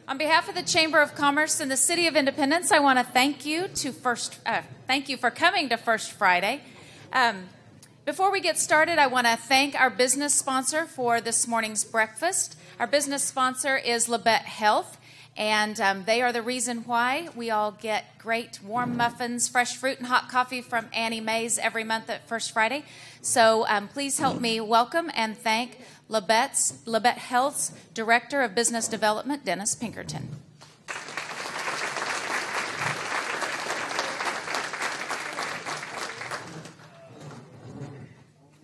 On behalf of the Chamber of Commerce and the City of Independence, I want to thank you for coming to First Friday. Before we get started, I want to thank our business sponsor for this morning's breakfast. Our business sponsor is Labette Health, and they are the reason why we all get great warm muffins, fresh fruit, and hot coffee from Annie Mae's every month at First Friday. So please help me welcome and thank Labette Health's Director of Business Development, Dennis Pinkerton.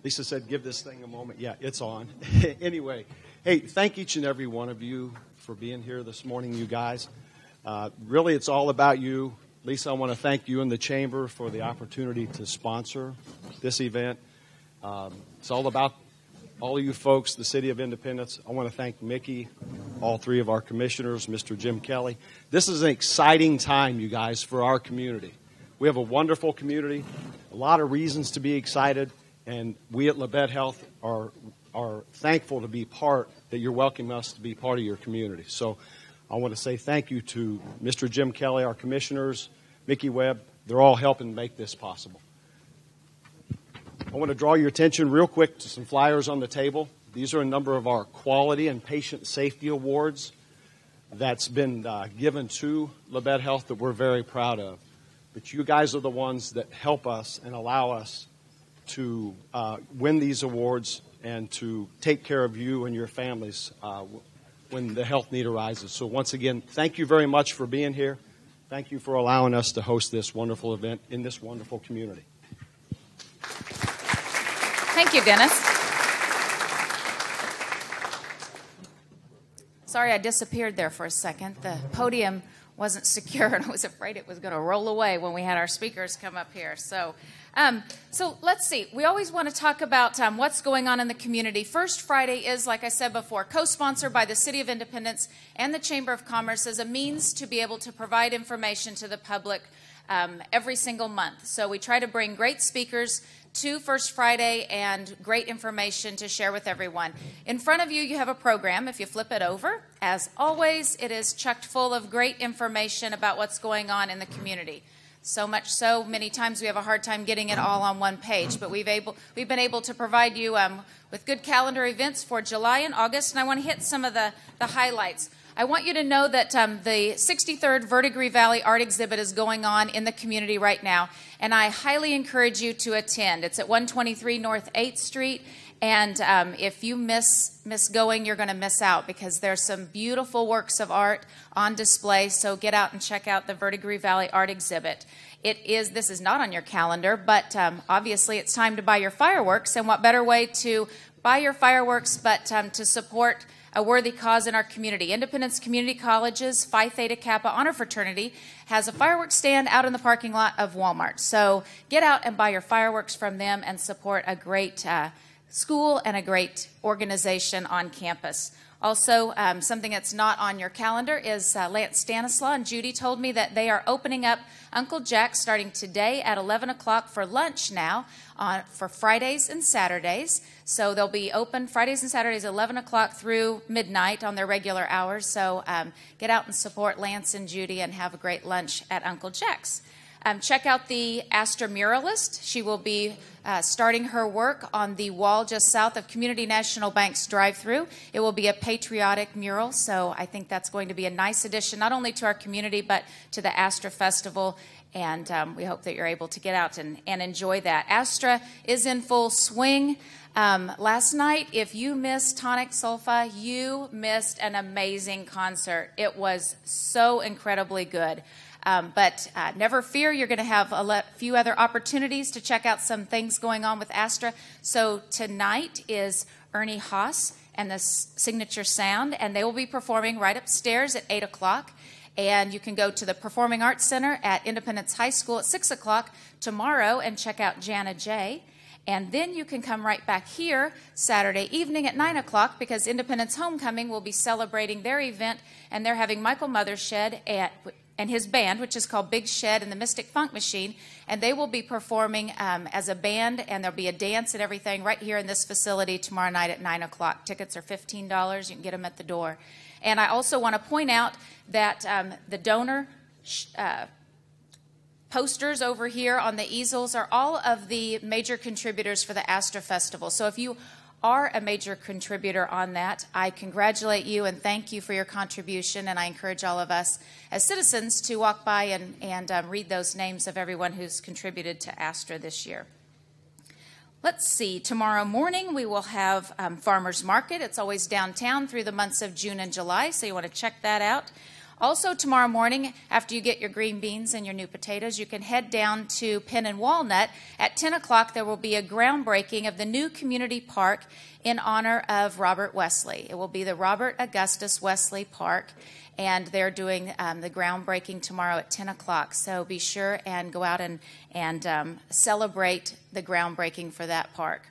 Lisa said, give this thing a moment. Yeah, it's on. Anyway, hey, thank each and every one of you for being here this morning, you guys. Really, it's all about you. Lisa, I want to thank you and the Chamber for the opportunity to sponsor this event. It's all about all of you folks, the City of Independence. I want to thank Mickey, all three of our commissioners, Mr. Jim Kelly. This is an exciting time, you guys, for our community. We have a wonderful community, a lot of reasons to be excited, and we at Labette Health are thankful to be that you're welcoming us to be part of your community. So I want to say thank you to Mr. Jim Kelly, our commissioners, Mickey Webb. They're all helping make this possible. I want to draw your attention real quick to some flyers on the table. These are a number of our quality and patient safety awards that's been given to Labette Health that we're very proud of. But you guys are the ones that help us and allow us to win these awards and to take care of you and your families when the health need arises. So once again, thank you very much for being here. Thank you for allowing us to host this wonderful event in this wonderful community. Thank you, Dennis. Sorry I disappeared there for a second. The podium wasn't secure, and I was afraid it was going to roll away when we had our speakers come up here. So let's see. We always want to talk about what's going on in the community. First Friday is, like I said before, co-sponsored by the City of Independence and the Chamber of Commerce as a means to be able to provide information to the public every single month. So we try to bring great speakers to First Friday and great information to share with everyone. In front of you, you have a program. If you flip it over, as always, it is chocked full of great information about what's going on in the community. So much so, many times we have a hard time getting it all on one page, but we've been able to provide you with good calendar events for July and August, and I want to hit some of the highlights. I want you to know that the 63rd Verdigris Valley Art Exhibit is going on in the community right now, and I highly encourage you to attend. It's at 123 North 8th Street, and if you miss going, you're going to miss out because there's some beautiful works of art on display, so get out and check out the Verdigris Valley Art Exhibit. This is not on your calendar, but obviously it's time to buy your fireworks, and what better way to buy your fireworks but to support a worthy cause in our community. Independence Community College's Phi Theta Kappa Honor Fraternity has a fireworks stand out in the parking lot of Walmart. So get out and buy your fireworks from them and support a great school and a great organization on campus. Also, something that's not on your calendar is Lance Stanislaw and Judy told me that they are opening up Uncle Jack's starting today at 11 o'clock for lunch now for Fridays and Saturdays. So they'll be open Fridays and Saturdays 11 o'clock through midnight on their regular hours. So get out and support Lance and Judy and have a great lunch at Uncle Jack's. Check out the Astra Muralist. She will be starting her work on the wall just south of Community National Bank's drive-thru. It will be a patriotic mural, so I think that's going to be a nice addition not only to our community but to the Astra Festival, and we hope that you're able to get out and enjoy that. Astra is in full swing. Last night, if you missed Tonic Sulfa, you missed an amazing concert. It was so incredibly good. But never fear, you're going to have a few other opportunities to check out some things going on with Astra. So tonight is Ernie Haas and the Signature Sound, and they will be performing right upstairs at 8 o'clock. And you can go to the Performing Arts Center at Independence High School at 6 o'clock tomorrow and check out Jana J. And then you can come right back here Saturday evening at 9 o'clock because Independence Homecoming will be celebrating their event, and they're having Michael Mothershed and his band, which is called Big Shed and the Mystic Funk Machine, and they will be performing as a band, and there'll be a dance and everything right here in this facility tomorrow night at 9 o'clock. Tickets are $15. You can get them at the door. And I also want to point out that the donor posters over here on the easels are all of the major contributors for the Astra Festival. So if you are a major contributor on that, I congratulate you and thank you for your contribution, and I encourage all of us as citizens to walk by and read those names of everyone who's contributed to Astra this year. Let's see, tomorrow morning we will have Farmers Market. It's always downtown through the months of June and July, so you want to check that out. Also tomorrow morning, after you get your green beans and your new potatoes, you can head down to Penn and Walnut. At 10 o'clock, there will be a groundbreaking of the new community park in honor of Robert Wesley. It will be the Robert Augustus Wesley Park, and they're doing the groundbreaking tomorrow at 10 o'clock. So be sure and go out and celebrate the groundbreaking for that park.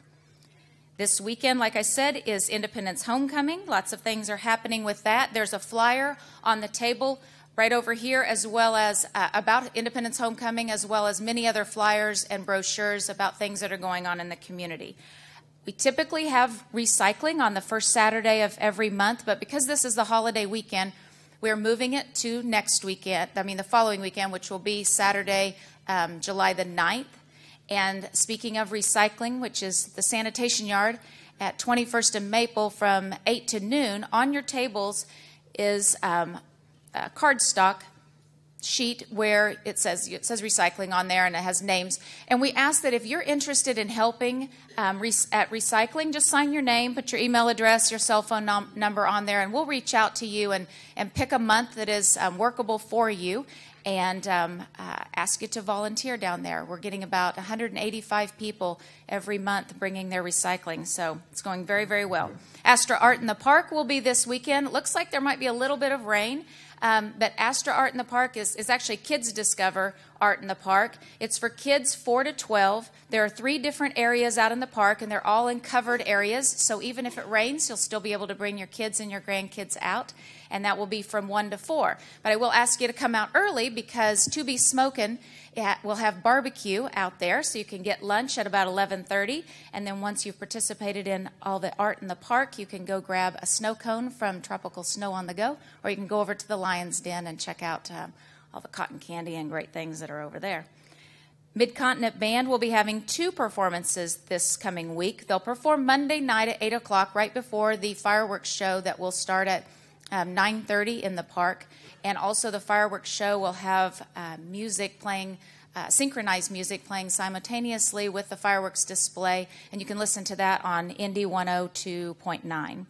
This weekend, like I said, is Independence Homecoming. Lots of things are happening with that. There's a flyer on the table right over here, as well as about Independence Homecoming, as well as many other flyers and brochures about things that are going on in the community. We typically have recycling on the first Saturday of every month, but because this is the holiday weekend, we're moving it to next weekend, the following weekend, which will be Saturday, July the 9th. And speaking of recycling, which is the sanitation yard at 21st and Maple from 8 to noon, on your tables is a cardstock sheet where it says recycling on there, and it has names. And we ask that if you're interested in helping at recycling, just sign your name, put your email address, your cell phone number on there, and we'll reach out to you and pick a month that is workable for you, and ask you to volunteer down there. We're getting about 185 people every month bringing their recycling, so it's going very, very well. Astra Art in the Park will be this weekend. It looks like there might be a little bit of rain, but Astra Art in the Park is actually Kids Discover Art in the Park. It's for kids 4 to 12. There are 3 different areas out in the park, and they're all in covered areas, so even if it rains, you'll still be able to bring your kids and your grandkids out, and that will be from 1 to 4. But I will ask you to come out early because To Be Smokin' we'll have barbecue out there, so you can get lunch at about 11:30, and then once you've participated in all the art in the park, you can go grab a snow cone from Tropical Snow on the Go, or you can go over to the Lion's Den and check out all the cotton candy and great things that are over there. Mid-Continent Band will be having 2 performances this coming week. They'll perform Monday night at 8 o'clock, right before the fireworks show that will start at 9:30 in the park. And also the fireworks show will have music playing, synchronized music playing simultaneously with the fireworks display, and you can listen to that on Indy 102.9.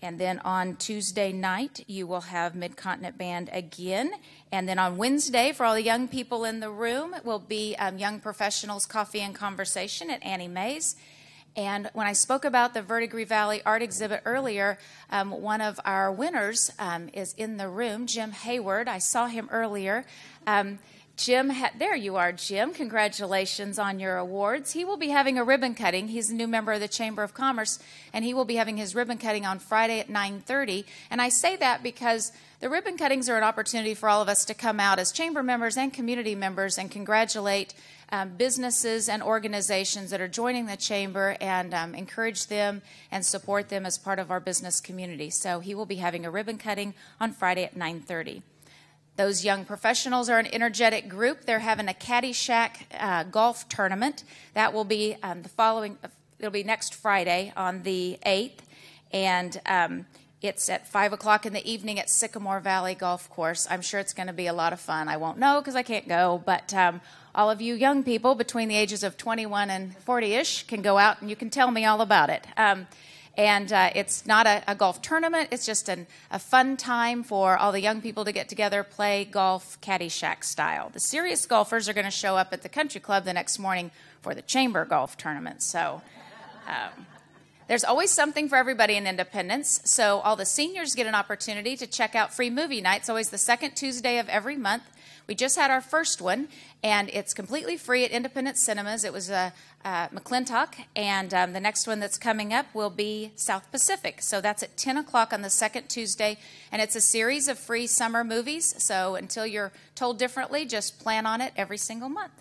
And then on Tuesday night, you will have Mid-Continent Band again. And then on Wednesday, for all the young people in the room, it will be Young Professionals Coffee and Conversation at Annie Mae's. And when I spoke about the Verdigris Valley art exhibit earlier, one of our winners is in the room, Jim Hayward. I saw him earlier. There you are, Jim. Congratulations on your awards. He will be having a ribbon cutting. He's a new member of the Chamber of Commerce, and he will be having his ribbon cutting on Friday at 9:30. And I say that because the ribbon cuttings are an opportunity for all of us to come out as Chamber members and community members and congratulate businesses and organizations that are joining the Chamber and encourage them and support them as part of our business community. So he will be having a ribbon cutting on Friday at 9:30. Those young professionals are an energetic group. They're having a Caddyshack golf tournament. That will be it'll be next Friday on the 8th. And it's at 5 o'clock in the evening at Sycamore Valley Golf Course. I'm sure it's going to be a lot of fun. I won't know because I can't go, but all of you young people between the ages of 21 and 40-ish can go out and you can tell me all about it. And it's not a golf tournament. It's just a fun time for all the young people to get together, play golf Caddyshack style. The serious golfers are going to show up at the country club the next morning for the Chamber golf tournament. So there's always something for everybody in Independence. So all the seniors get an opportunity to check out free movie nights, always the second Tuesday of every month. We just had our first one, and it's completely free at Independence Cinemas. It was McClintock, and the next one that's coming up will be South Pacific. So that's at 10 o'clock on the second Tuesday, and it's a series of free summer movies. So until you're told differently, just plan on it every single month.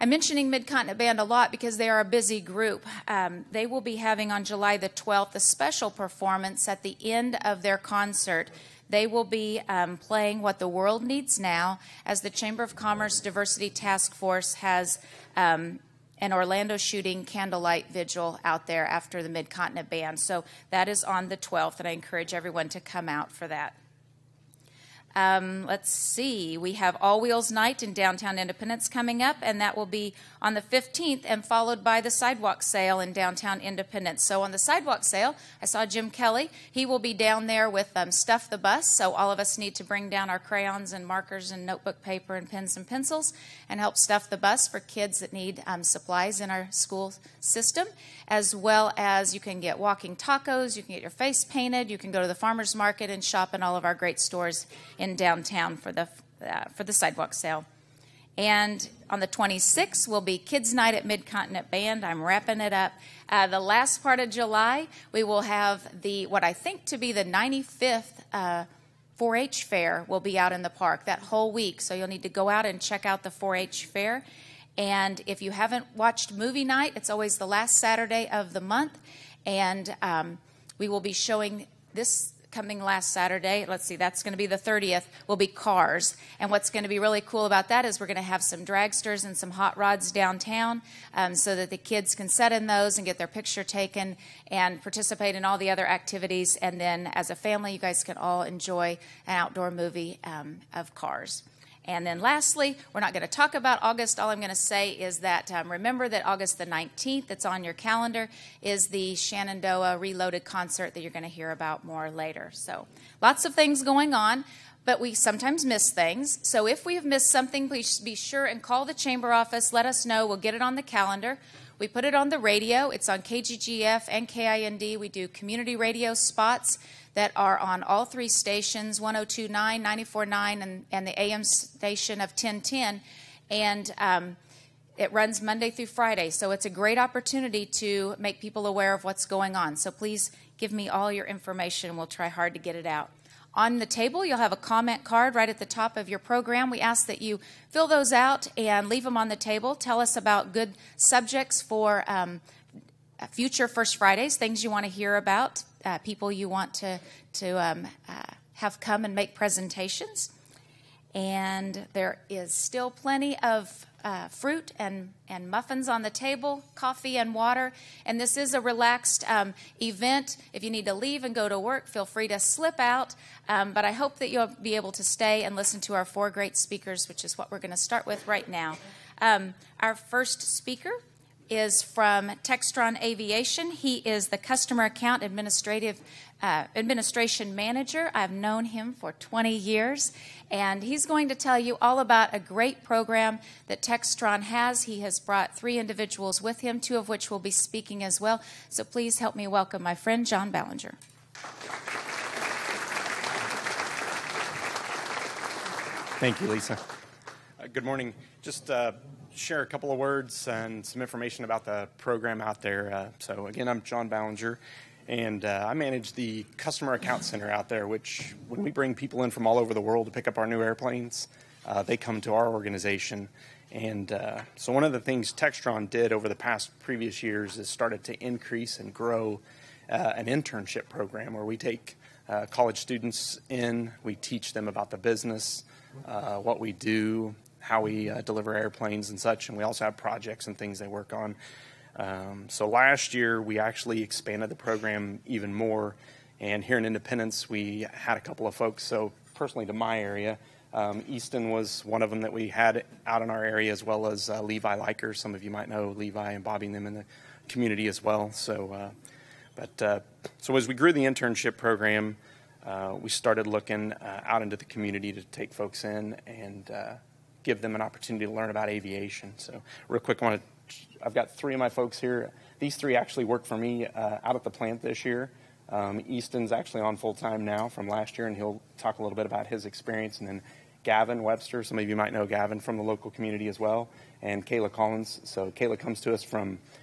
I'm mentioning Mid-Continent Band a lot because they are a busy group. They will be having on July the 12th a special performance at the end of their concert. They will be playing What the World Needs Now, as the Chamber of Commerce Diversity Task Force has an Orlando shooting candlelight vigil out there after the Mid-Continent Band. So that is on the 12th, and I encourage everyone to come out for that. Let's see, we have All Wheels Night in downtown Independence coming up, and that will be on the 15th and followed by the sidewalk sale in downtown Independence. So on the sidewalk sale, I saw Jim Kelly. He will be down there with Stuff the Bus, so all of us need to bring down our crayons and markers and notebook paper and pens and pencils and help stuff the bus for kids that need supplies in our school system, as well as you can get walking tacos, you can get your face painted, you can go to the farmer's market and shop in all of our great stores in downtown for the sidewalk sale. And on the 26th will be Kids Night at Mid-Continent Band. I'm wrapping it up. The last part of July, we will have what I think to be the 95th 4-H fair will be out in the park that whole week. So you'll need to go out and check out the 4-H fair. And if you haven't watched movie night, it's always the last Saturday of the month. And we will be showing this coming last Saturday. Let's see, that's going to be the 30th, will be Cars. And what's going to be really cool about that is we're going to have some dragsters and some hot rods downtown so that the kids can sit in those and get their picture taken and participate in all the other activities. And then as a family, you guys can all enjoy an outdoor movie of Cars. And then lastly, we're not going to talk about August. All I'm going to say is that remember that August the 19th, that's on your calendar, is the Shenandoah Reloaded concert that you're going to hear about more later. So lots of things going on, but we sometimes miss things. So if we have missed something, please be sure and call the chamber office. Let us know. We'll get it on the calendar. We put it on the radio. It's on KGGF and KIND. We do community radio spots that are on all three stations, 102.9, 94.9, and the AM station of 1010. And it runs Monday through Friday. So it's a great opportunity to make people aware of what's going on. So please give me all your information. We'll try hard to get it out. On the table, you'll have a comment card right at the top of your program. We ask that you fill those out and leave them on the table. Tell us about good subjects for future First Fridays, things you want to hear about, people you want to have come and make presentations. And there is still plenty of fruit and muffins on the table, coffee and water. And this is a relaxed event. If you need to leave and go to work, feel free to slip out. But I hope that you'll be able to stay and listen to our four great speakers, which is what we're going to start with right now. Our first speaker is from Textron Aviation. He is the Customer Account Administration Manager. I've known him for 20 years, and he's going to tell you all about a great program that Textron has. He has brought 3 individuals with him, 2 of which will be speaking as well. So please help me welcome my friend John Ballinger. Thank you, Lisa. Good morning. Just share a couple of words and some information about the program out there. So again, I'm John Ballinger, and I manage the Customer Account Center out there, which when we bring people in from all over the world to pick up our new airplanes, they come to our organization. And so one of the things Textron did over the previous years is started to increase and grow an internship program where we take college students in, we teach them about the business, what we do, how we deliver airplanes and such, and we also have projects and things they work on. So last year, we actually expanded the program even more, and here in Independence, we had a couple of folks. So personally to my area, Easton was one of them that we had out in our area, as well as Levi Liker. Some of you might know Levi and Bobby and them in the community as well. So, so as we grew the internship program, we started looking out into the community to take folks in and give them an opportunity to learn about aviation. So real quick, I've got 3 of my folks here. These 3 actually work for me out at the plant this year. Easton's actually on full-time now from last year, and he'll talk a little bit about his experience. And then Gavin Webster, some of you might know Gavin from the local community as well, and Kayla Collins. So Kayla comes to us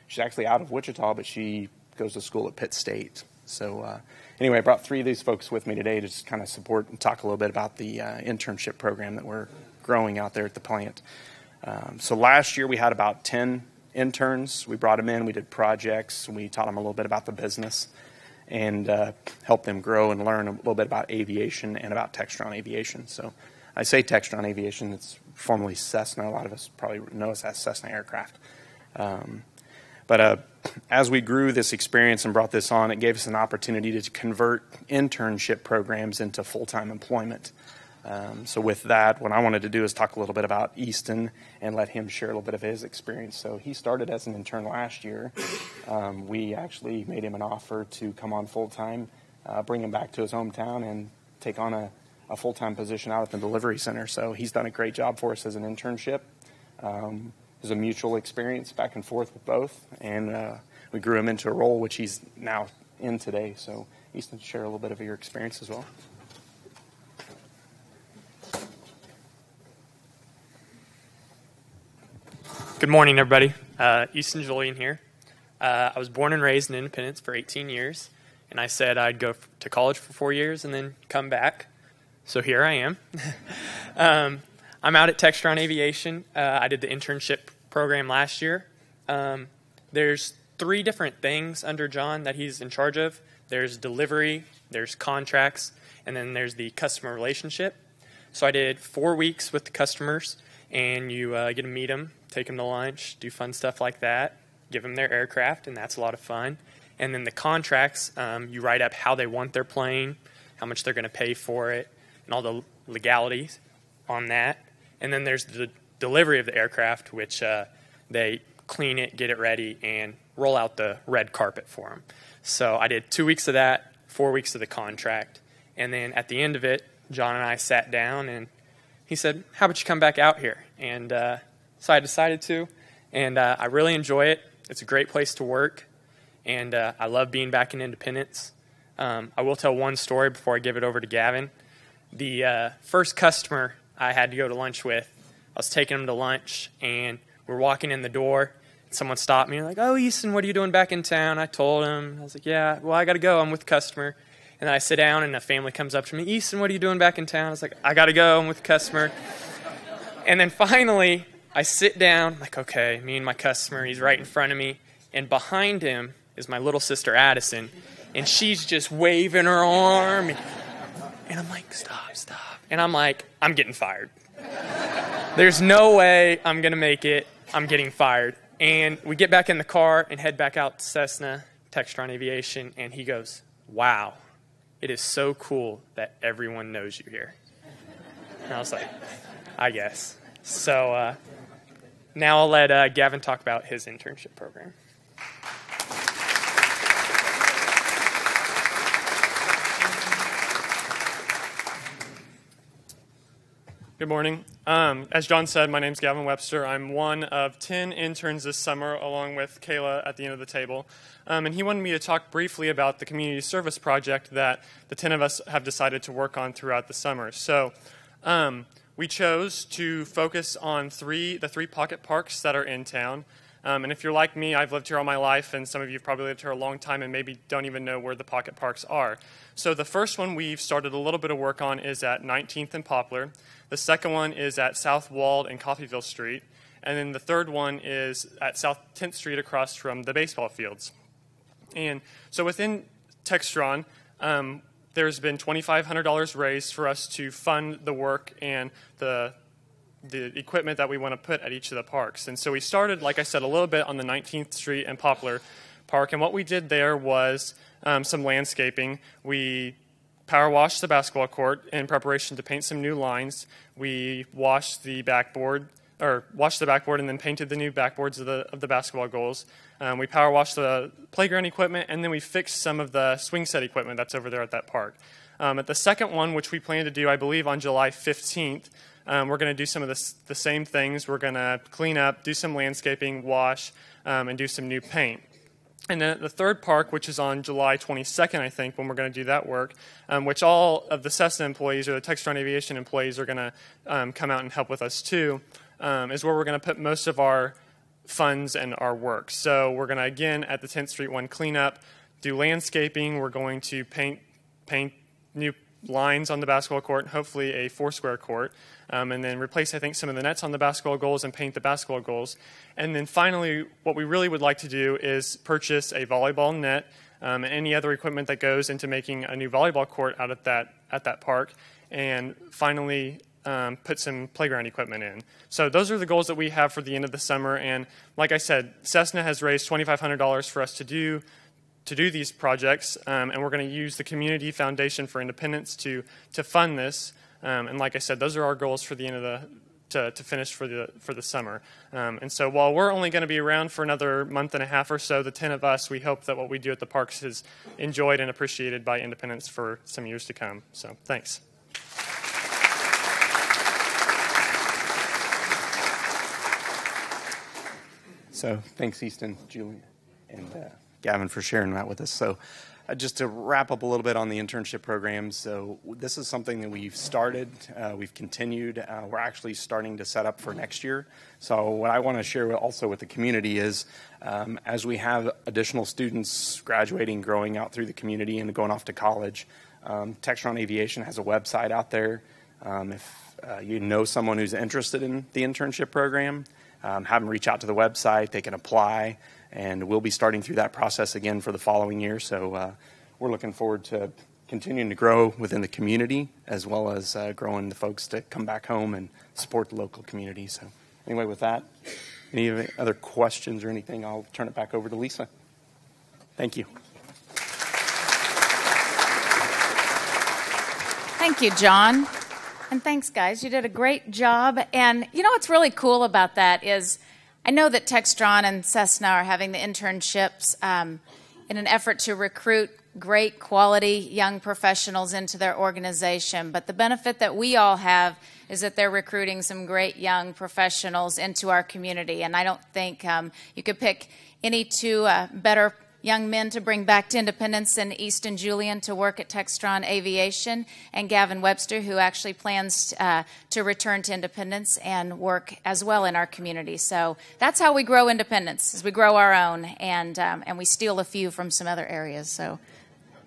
she's actually out of Wichita, but she goes to school at Pitt State. So anyway, I brought 3 of these folks with me today to just kind of support and talk a little bit about the internship program that we're growing out there at the plant. So last year we had about 10 interns. We brought them in, we did projects, we taught them a little bit about the business, and helped them grow and learn a little bit about aviation and about Textron Aviation. So I say Textron Aviation, it's formerly Cessna. A lot of us probably know us as Cessna Aircraft. But as we grew this experience and brought this on, it gave us an opportunity to convert internship programs into full-time employment. So with that, what I wanted to do is talk a little bit about Easton and let him share a little bit of his experience. So he started as an intern last year. We actually made him an offer to come on full-time, bring him back to his hometown, and take on a full-time position out at the delivery center. So he's done a great job for us as an internship. It was a mutual experience back and forth with both, and we grew him into a role which he's now in today. So Easton, share a little bit of your experience as well. Good morning, everybody. Easton Julian here. I was born and raised in Independence for 18 years, and I said I'd go to college for 4 years and then come back. So here I am. I'm out at Textron Aviation. I did the internship program last year. There's 3 different things under John that he's in charge of. There's delivery, there's contracts, and then there's the customer relationship. So I did 4 weeks with the customers, and you get to meet them, take them to lunch, do fun stuff like that, give them their aircraft, and that's a lot of fun. And then the contracts, you write up how they want their plane, how much they're going to pay for it, and all the legalities on that. And then there's the delivery of the aircraft, which they clean it, get it ready, and roll out the red carpet for them. So I did 2 weeks of that, 4 weeks of the contract. And then at the end of it, John and I sat down, and he said, how about you come back out here? And so I decided to, and I really enjoy it. It's a great place to work, and I love being back in Independence. I will tell one story before I give it over to Gavin. The first customer I had to go to lunch with, I was taking him to lunch, and we were walking in the door. Someone stopped me and like, oh, Easton, what are you doing back in town? I told him. I was like, yeah, well, I got to go. I'm with the customer. And then I sit down, and a family comes up to me, Easton, what are you doing back in town? I was like, I got to go. I'm with the customer. And then finally, I sit down. I'm like, okay, me and my customer. He's right in front of me. And behind him is my little sister, Addison. And she's just waving her arm. And I'm like, stop. And I'm like, I'm getting fired. There's no way I'm going to make it. I'm getting fired. And we get back in the car and head back out to Cessna, Textron Aviation. And he goes, wow, it is so cool that everyone knows you here. And I was like, I guess. So now I'll let Gavin talk about his internship program. Good morning. As John said, my name's Gavin Webster. I'm one of 10 interns this summer, along with Kayla at the end of the table. And he wanted me to talk briefly about the community service project that the 10 of us have decided to work on throughout the summer. So we chose to focus on the three pocket parks that are in town. And if you're like me, I've lived here all my life, and some of you have probably lived here a long time and maybe don't even know where the pocket parks are. So the first one we've started a little bit of work on is at 19th and Poplar. The second one is at South Wald and Coffeyville Street. And then the third one is at South 10th Street across from the baseball fields. And so within Textron, there's been $2,500 raised for us to fund the work and the equipment that we want to put at each of the parks. And so we started, like I said, a little bit on the 19th Street and Poplar Park. And what we did there was some landscaping. We power washed the basketball court in preparation to paint some new lines. We washed the backboard and then painted the new backboards of the basketball goals. We power washed the playground equipment, and then we fixed some of the swing set equipment that's over there at that park. At the second one, which we plan to do, I believe, on July 15th, we're going to do some of the same things. We're going to clean up, do some landscaping, wash, and do some new paint. And then at the third park, which is on July 22nd, I think, when we're going to do that work, which all of the Cessna employees or the Textron Aviation employees are going to come out and help with us too, is where we're going to put most of our funds and our work. So we're going to, again, at the 10th Street one, clean up, do landscaping. We're going to paint new lines on the basketball court, hopefully a 4-square court, and then replace, I think, some of the nets on the basketball goals and paint the basketball goals. And then finally, what we really would like to do is purchase a volleyball net and any other equipment that goes into making a new volleyball court out at that park, and finally put some playground equipment in. So those are the goals that we have for the end of the summer. And like I said, Cessna has raised $2,500 for us to do these projects, and we're going to use the Community Foundation for Independence to fund this. And like I said, those are our goals for the end of to finish for the summer. And so while we're only going to be around for another month and a half or so, the 10 of us, we hope that what we do at the parks is enjoyed and appreciated by Independence for some years to come. So thanks. So thanks, Easton, Julie, and Gavin for sharing that with us. So just to wrap up a little bit on the internship program, so this is something that we've started, we've continued, we're actually starting to set up for next year. So what I want to share also with the community is as we have additional students graduating, growing out through the community and going off to college, Textron Aviation has a website out there. If you know someone who's interested in the internship program, have them reach out to the website, they can apply, and we'll be starting through that process again for the following year. So we're looking forward to continuing to grow within the community as well as growing the folks to come back home and support the local community. So anyway, with that, any other questions or anything, I'll turn it back over to Lisa. Thank you. Thank you, John. And thanks, guys. You did a great job. And you know what's really cool about that is I know that Textron and Cessna are having the internships in an effort to recruit great quality young professionals into their organization. But the benefit that we all have is that they're recruiting some great young professionals into our community. And I don't think you could pick any two better young men to bring back to Independence than Easton Julian to work at Textron Aviation, and Gavin Webster, who actually plans to return to Independence and work as well in our community. So that's how we grow Independence, is we grow our own, and we steal a few from some other areas. So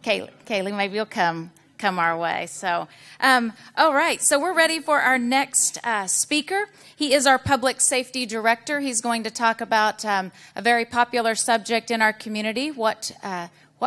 Kaylee, maybe you'll come our way. So, all right. So we're ready for our next speaker. He is our public safety director. He's going to talk about a very popular subject in our community, what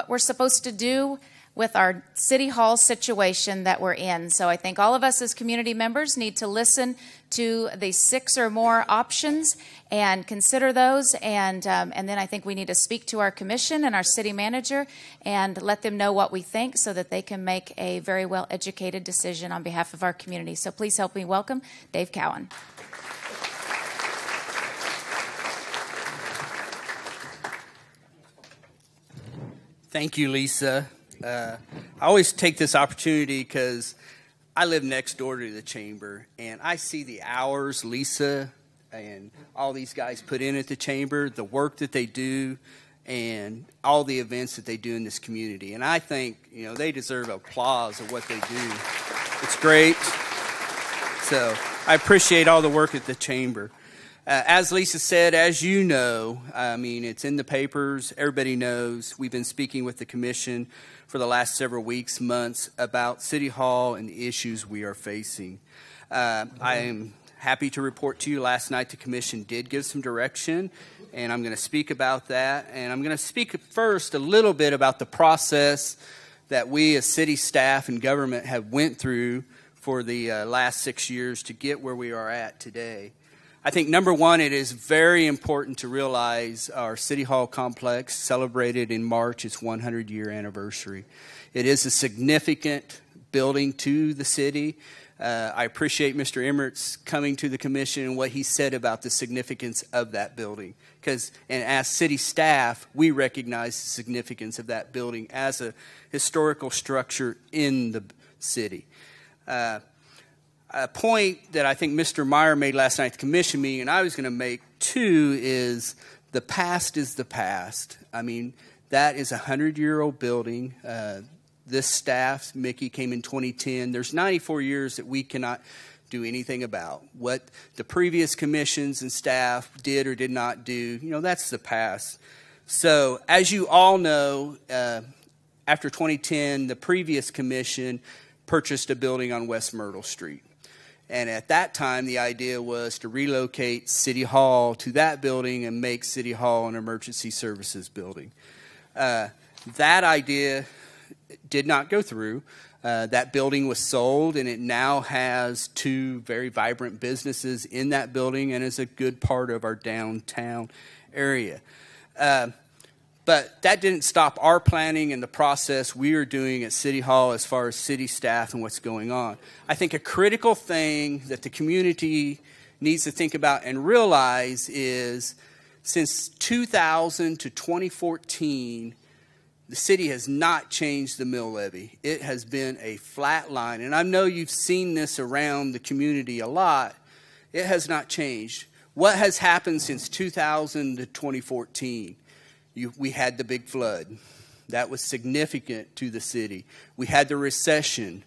we're supposed to do with our city hall situation that we're in. So I think all of us as community members need to listen to the 6 or more options and consider those. And then I think we need to speak to our commission and our city manager and let them know what we think so that they can make a very well-educated decision on behalf of our community. So please help me welcome Dave Cowan. Thank you, Lisa. I always take this opportunity because I live next door to the chamber, and I see the hours Lisa and all these guys put in at the chamber, the work that they do, and all the events that they do in this community. And I think, they deserve applause of what they do. It's great. So I appreciate all the work at the chamber. As Lisa said, as you know, it's in the papers. Everybody knows. We've been speaking with the commission for the last several weeks, months, about City Hall and the issues we are facing. I am happy to report to you last night the commission did give some direction, and I'm going to speak about that. And I'm going to speak first a little bit about the process that we as city staff and government have went through for the last 6 years to get where we are at today. I think, number one, it is very important to realize our City Hall complex celebrated in March its 100-year anniversary. It is a significant building to the city. I appreciate Mr. Emmert's coming to the commission and what he said about the significance of that building. And as city staff, we recognize the significance of that building as a historical structure in the city. A point that I think Mr. Meyer made last night at the commission meeting, and I was going to make too, is the past is the past. That is a 100-year-old building. This staff, Mickey, came in 2010. There's 94 years that we cannot do anything about. What the previous commissions and staff did or did not do, that's the past. So as you all know, after 2010, the previous commission purchased a building on West Myrtle Street. And at that time, the idea was to relocate City Hall to that building and make City Hall an emergency services building. That idea did not go through. That building was sold, and it now has 2 very vibrant businesses in that building and is a good part of our downtown area. But that didn't stop our planning and the process we are doing at City Hall as far as city staff and what's going on. I think a critical thing that the community needs to think about and realize is since 2000 to 2014, the city has not changed the mill levy. It has been a flat line. And I know you've seen this around the community a lot. It has not changed. What has happened since 2000 to 2014? We had the big flood. That was significant to the city. We had the recession.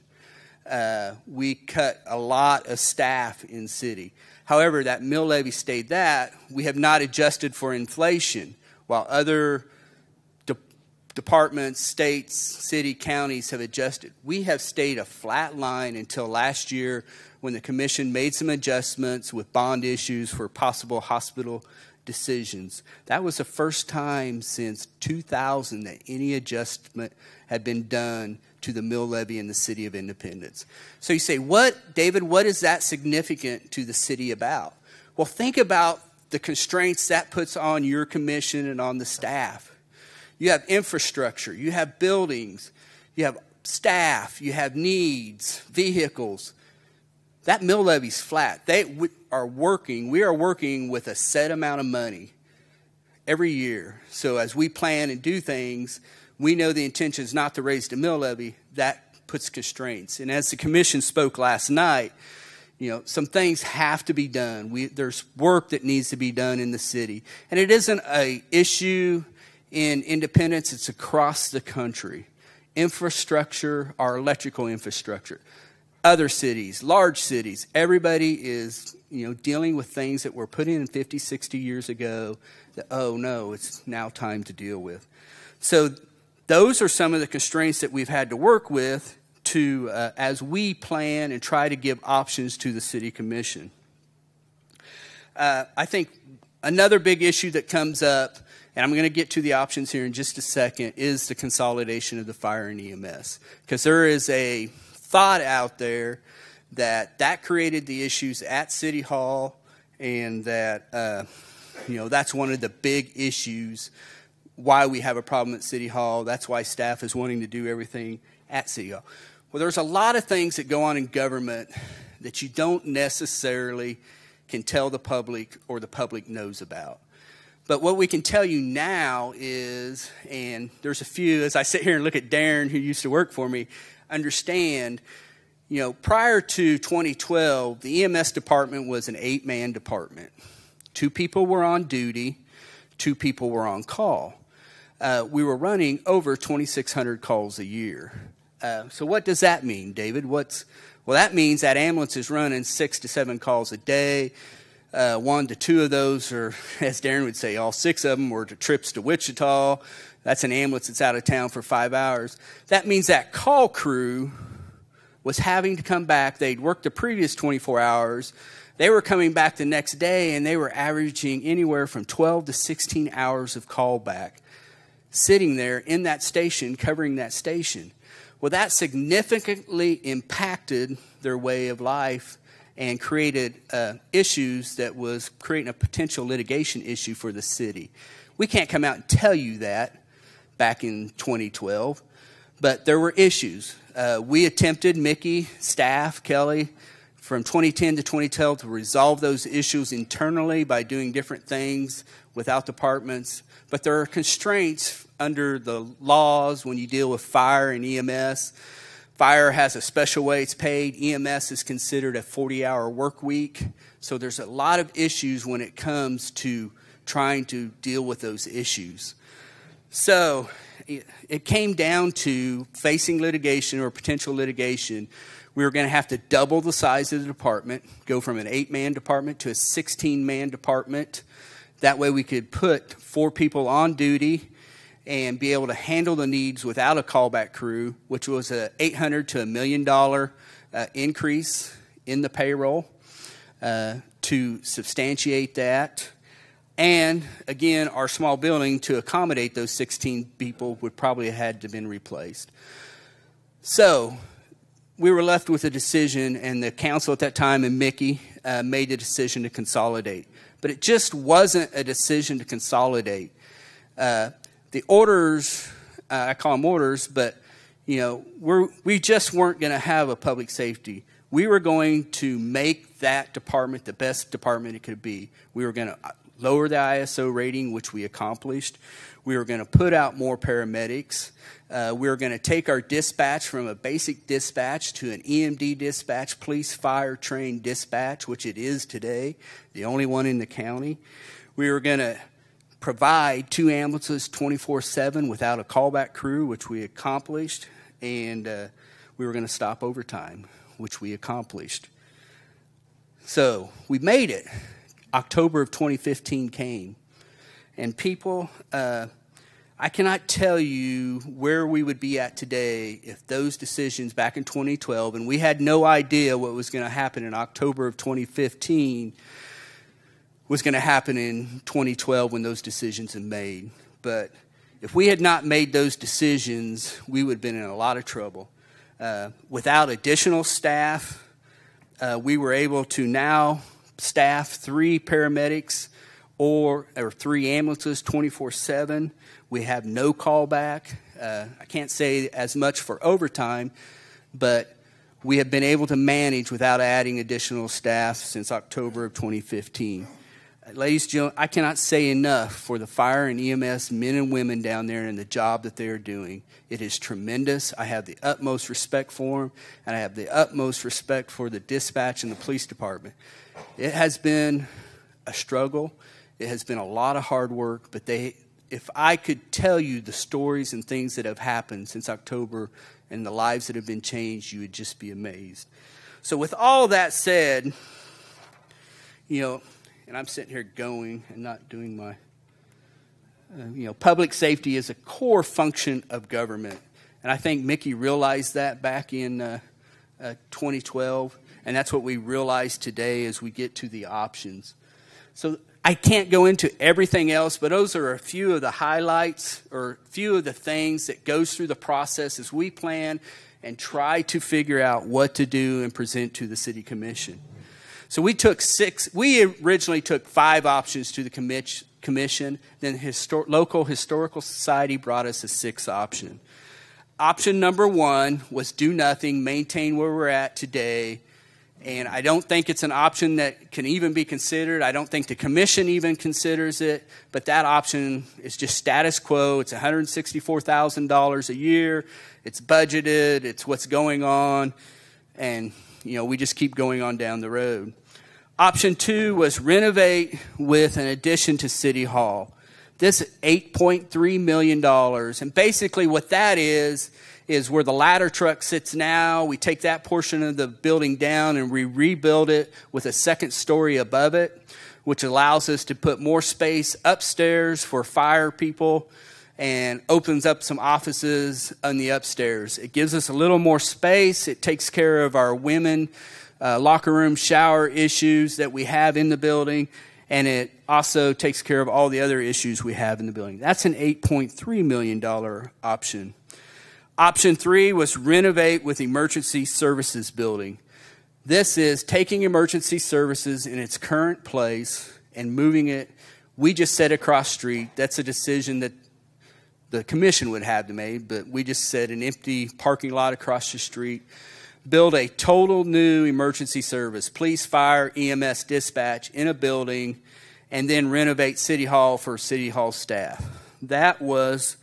We cut a lot of staff in city. However, that mill levy stayed that. We have not adjusted for inflation. While other departments, states, city, counties have adjusted, we have stayed a flat line until last year when the commission made some adjustments with bond issues for possible hospital decisions. That was the first time since 2000 that any adjustment had been done to the mill levy in the city of Independence. So you say, David, what is that significant to the city about? Well, think about the constraints that puts on your commission and on the staff. You have infrastructure, you have buildings, you have staff, you have needs, vehicles. That mill levy's flat. We are working with a set amount of money every year. So as we plan and do things, we know the intention is not to raise the mill levy. That puts constraints. And as the commission spoke last night, some things have to be done. There's work that needs to be done in the city. And it isn't an issue in Independence, it's across the country. Infrastructure, our electrical infrastructure. Other cities, large cities, everybody is, dealing with things that were put in 50, 60 years ago that, oh no, it's now time to deal with. So those are some of the constraints that we've had to work with to, as we plan and try to give options to the city commission. I think another big issue that comes up, and I'm going to get to the options here in just a second, is the consolidation of the fire and EMS. Because there is a thought out there that created the issues at City Hall, and that that's one of the big issues why we have a problem at City Hall. That's why staff is wanting to do everything at City Hall. Well, there's a lot of things that go on in government that you don't necessarily can tell the public or the public knows about. But what we can tell you now is, and there's a few, as I sit here and look at Darren, who used to work for me, understand, prior to 2012, the EMS department was an 8-man department. 2 people were on duty, 2 people were on call. We were running over 2,600 calls a year. So what does that mean, David? Well, that means that ambulance is running 6 to 7 calls a day. 1 to 2 of those are, as Darren would say, all 6 of them were trips to Wichita. That's an ambulance that's out of town for 5 hours. That means that call crew was having to come back. They'd worked the previous 24 hours. They were coming back the next day, and they were averaging anywhere from 12 to 16 hours of callback, sitting there in that station, covering that station. Well, that significantly impacted their way of life and created issues that was creating a potential litigation issue for the city. We can't come out and tell you that back in 2012, but there were issues. We attempted, Mickey, staff, Kelly, from 2010 to 2012 to resolve those issues internally by doing different things without departments. But there are constraints under the laws when you deal with fire and EMS. Fire has a special way it's paid. EMS is considered a 40-hour work week. So there's a lot of issues when it comes to trying to deal with those issues. So it came down to facing litigation or potential litigation. We were going to have to double the size of the department, go from an 8-man department to a 16-man department. That way we could put 4 people on duty and be able to handle the needs without a callback crew, which was a $800 to $1 million increase in the payroll to substantiate that. And again, our small building to accommodate those 16 people would probably have had to have been replaced. So we were left with a decision, and the council at that time and Mickey made the decision to consolidate. But it just wasn't a decision to consolidate. The orders, I call them orders, but we just weren't going to have a public safety. We were going to make that department the best department it could be. We were going to lower the ISO rating, which we accomplished. We were going to put out more paramedics. We were going to take our dispatch from a basic dispatch to an EMD dispatch, police, fire, trained dispatch, which it is today, the only one in the county. We were going to provide 2 ambulances 24/7 without a callback crew, which we accomplished. And we were going to stop overtime, which we accomplished. So we made it. October of 2015 came. And people, I cannot tell you where we would be at today if those decisions back in 2012, and we had no idea what was going to happen in October of 2015, was going to happen in 2012 when those decisions were made. But if we had not made those decisions, we would have been in a lot of trouble. Without additional staff, we were able to now staff 3 paramedics or 3 ambulances 24/7. We have no callback. I can't say as much for overtime, but we have been able to manage without adding additional staff since October of 2015. Ladies and gentlemen, I cannot say enough for the fire and EMS men and women down there and the job that they are doing. It is tremendous. I have the utmost respect for them, and I have the utmost respect for the dispatch and the police department. It has been a struggle. It has been a lot of hard work, but if I could tell you the stories and things that have happened since October and the lives that have been changed, you would just be amazed. So with all that said, and I'm sitting here going and not doing my, public safety is a core function of government. And I think Mickey realized that back in 2012. And that's what we realize today as we get to the options. So I can't go into everything else, but those are a few of the highlights or a few of the things that goes through the process as we plan and try to figure out what to do and present to the City Commission. So we originally took 5 options to the commission. Then local historical society brought us a 6th option. Option number 1 was do nothing, maintain where we're at today. And I don't think it's an option that can even be considered. I don't think the commission even considers it. But that option is just status quo. It's $164,000 a year. It's budgeted. It's what's going on. And we just keep going on down the road. Option 2 was renovate with an addition to City Hall. This is $8.3 million. And basically what that is where the ladder truck sits now. We take that portion of the building down and we rebuild it with a 2nd story above it, which allows us to put more space upstairs for fire people and opens up some offices on the upstairs. It gives us a little more space. It takes care of our women locker room shower issues that we have in the building, and it also takes care of all the other issues we have in the building. That's an $8.3 million option. Option 3 was renovate with emergency services building. This is taking emergency services in its current place and moving it. We just said across the street. That's a decision that the commission would have to make, but we just said an empty parking lot across the street. Build a total new emergency service, police, fire, EMS, dispatch in a building, and then renovate City Hall for City Hall staff. That was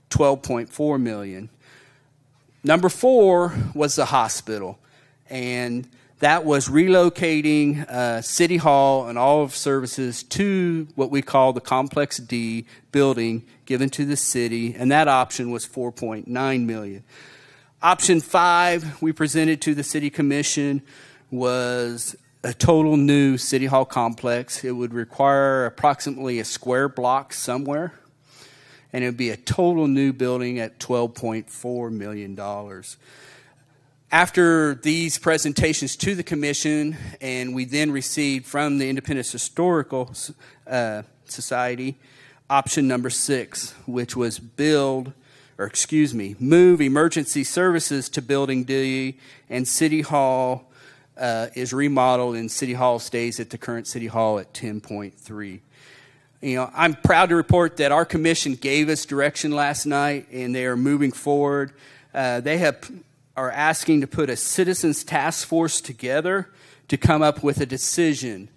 $12.4 million. Number 4 was the hospital, and that was relocating City Hall and all of services to what we call the Complex D building given to the city, and that option was $4.9 million. Option 5 we presented to the City Commission was a total new City Hall complex. It would require approximately a square block somewhere. and it would be a total new building at $12.4 million. After these presentations to the commission, and we then received from the Independence Historical Society option number 6, which was move emergency services to Building D, and City Hall is remodeled, and City Hall stays at the current City Hall at 10.3. I'm proud to report that our commission gave us direction last night, and they are moving forward. They are asking to put a citizens task force together to come up with a decision.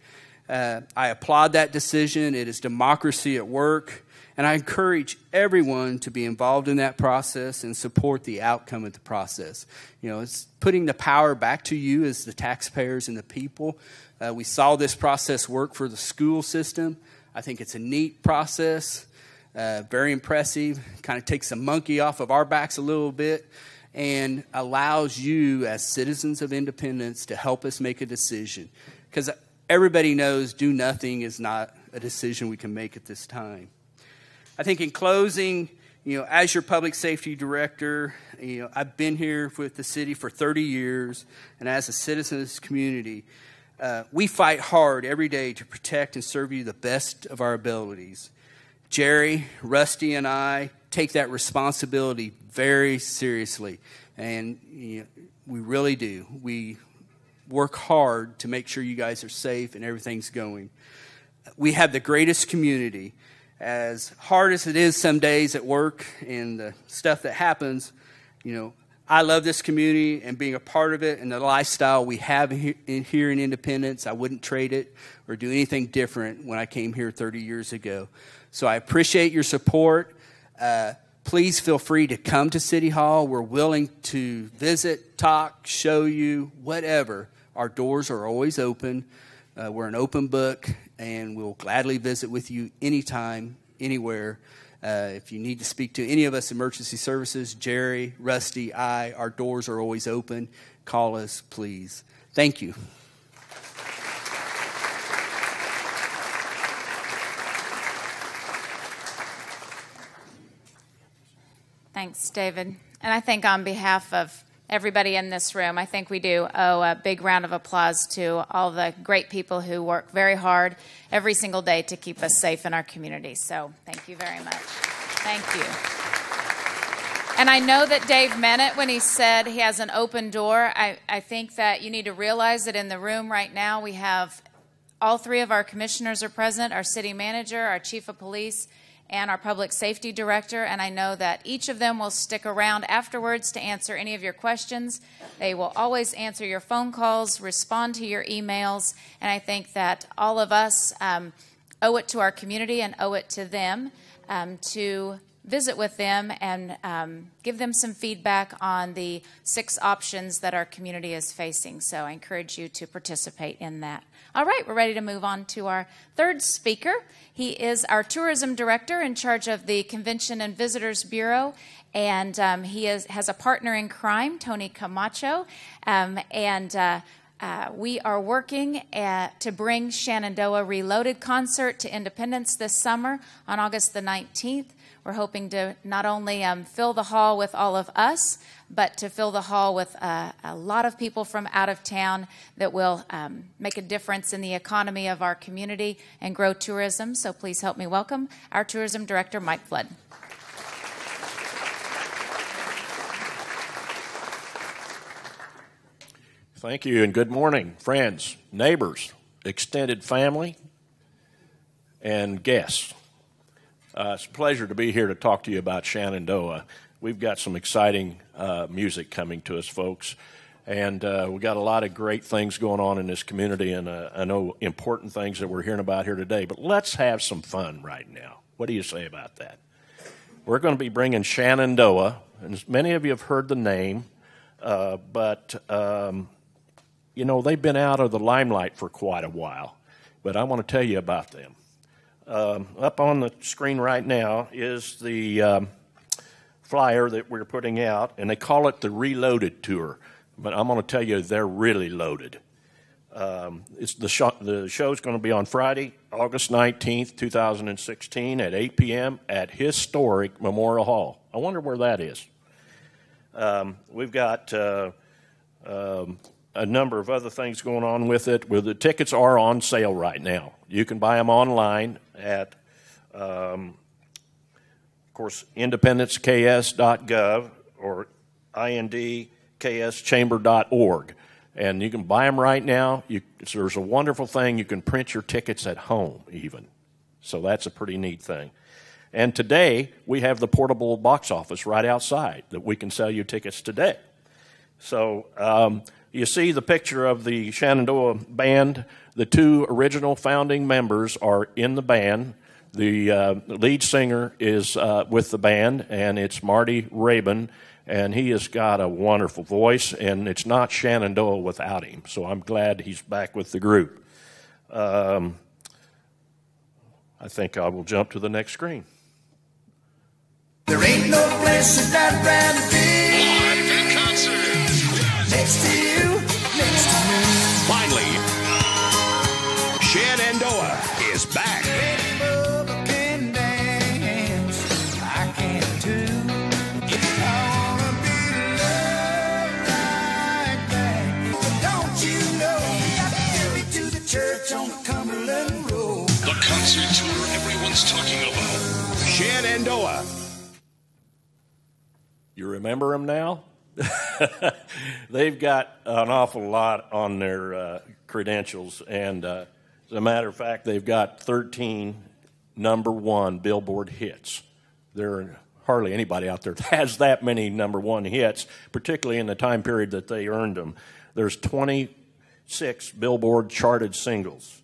I applaud that decision. It is democracy at work, and I encourage everyone to be involved in that process and support the outcome of the process. It's putting the power back to you as the taxpayers and the people. We saw this process work for the school system. I think it's a neat process, very impressive, kind of takes the monkey off of our backs a little bit, and allows you as citizens of Independence to help us make a decision. Because everybody knows do nothing is not a decision we can make at this time. I think in closing, as your public safety director, I've been here with the city for 30 years, and as a citizen of this community, we fight hard every day to protect and serve you the best of our abilities. Jerry, Rusty, and I take that responsibility very seriously, and we really do. We work hard to make sure you guys are safe and everything's going. We have the greatest community. As hard as it is some days at work and the stuff that happens, I love this community and being a part of it and the lifestyle we have here in Independence. I wouldn't trade it or do anything different when I came here 30 years ago. So I appreciate your support. Please feel free to come to City Hall. We're willing to visit, talk, show you, whatever. Our doors are always open. We're an open book, and we'll gladly visit with you anytime, anywhere. If you need to speak to any of us emergency services, Jerry, Rusty, our doors are always open. Call us, please. Thank you. Thanks, David. And I think on behalf of everybody in this room, I think we do owe a big round of applause to all the great people who work very hard every single day to keep us safe in our community. So thank you very much. Thank you. And I know that Dave meant it when he said he has an open door. I think that you need to realize that in the room right now we have all 3 of our commissioners are present, our city manager, our chief of police, and our public safety director, and I know that each of them will stick around afterwards to answer any of your questions. They will always answer your phone calls, respond to your emails, and I think that all of us owe it to our community and owe it to them to visit with them and give them some feedback on the 6 options that our community is facing. So I encourage you to participate in that. All right, we're ready to move on to our 3rd speaker. He is our tourism director in charge of the Convention and Visitors Bureau, and he has a partner in crime, Tony Camacho, we are working to bring Shenandoah Reloaded concert to Independence this summer on August the 19th. We're hoping to not only fill the hall with all of us, but to fill the hall with a lot of people from out of town that will make a difference in the economy of our community and grow tourism. So please help me welcome our tourism director, Mike Flood. Thank you, and good morning, friends, neighbors, extended family, and guests. It's a pleasure to be here to talk to you about Shenandoah. We've got some exciting music coming to us, folks, and we've got a lot of great things going on in this community, and I know important things that we're hearing about here today, but let's have some fun right now. What do you say about that? We're going to be bringing Shenandoah, and many of you have heard the name, but they've been out of the limelight for quite a while, but I want to tell you about them. Up on the screen right now is the flyer that we're putting out, and they call it the Reloaded Tour. But I'm going to tell you, they're really loaded. The show's going to be on Friday, August 19th, 2016 at 8 p.m. at historic Memorial Hall. I wonder where that is. We've got a number of other things going on with it. Well, the tickets are on sale right now. You can buy them online at, of course, INDEPENDENCEKS.GOV or INDKSChamber.org. And you can buy them right now. There's a wonderful thing. You can print your tickets at home even. So that's a pretty neat thing. And today, we have the portable box office right outside that we can sell you tickets today. So you see the picture of the Shenandoah Band. The two original founding members are in the band. The lead singer is with the band, and it's Marty Rabin. And he has got a wonderful voice, and it's not Shenandoah without him. So I'm glad he's back with the group. I think I will jump to the next screen. There ain't no place I'd rather be. Live in concert. Next to you, next to me. Finally, Shenandoah is back. Bubba can dance, I can too. I wanna be loved like that. But don't you know, get me to the church on the Cumberland Road. The concert tour everyone's talking about. Shenandoah. You remember them now? They've got an awful lot on their credentials, and as a matter of fact, they've got 13 #1 Billboard hits. There are hardly anybody out there that has that many #1 hits, particularly in the time period that they earned them. There's 26 Billboard charted singles.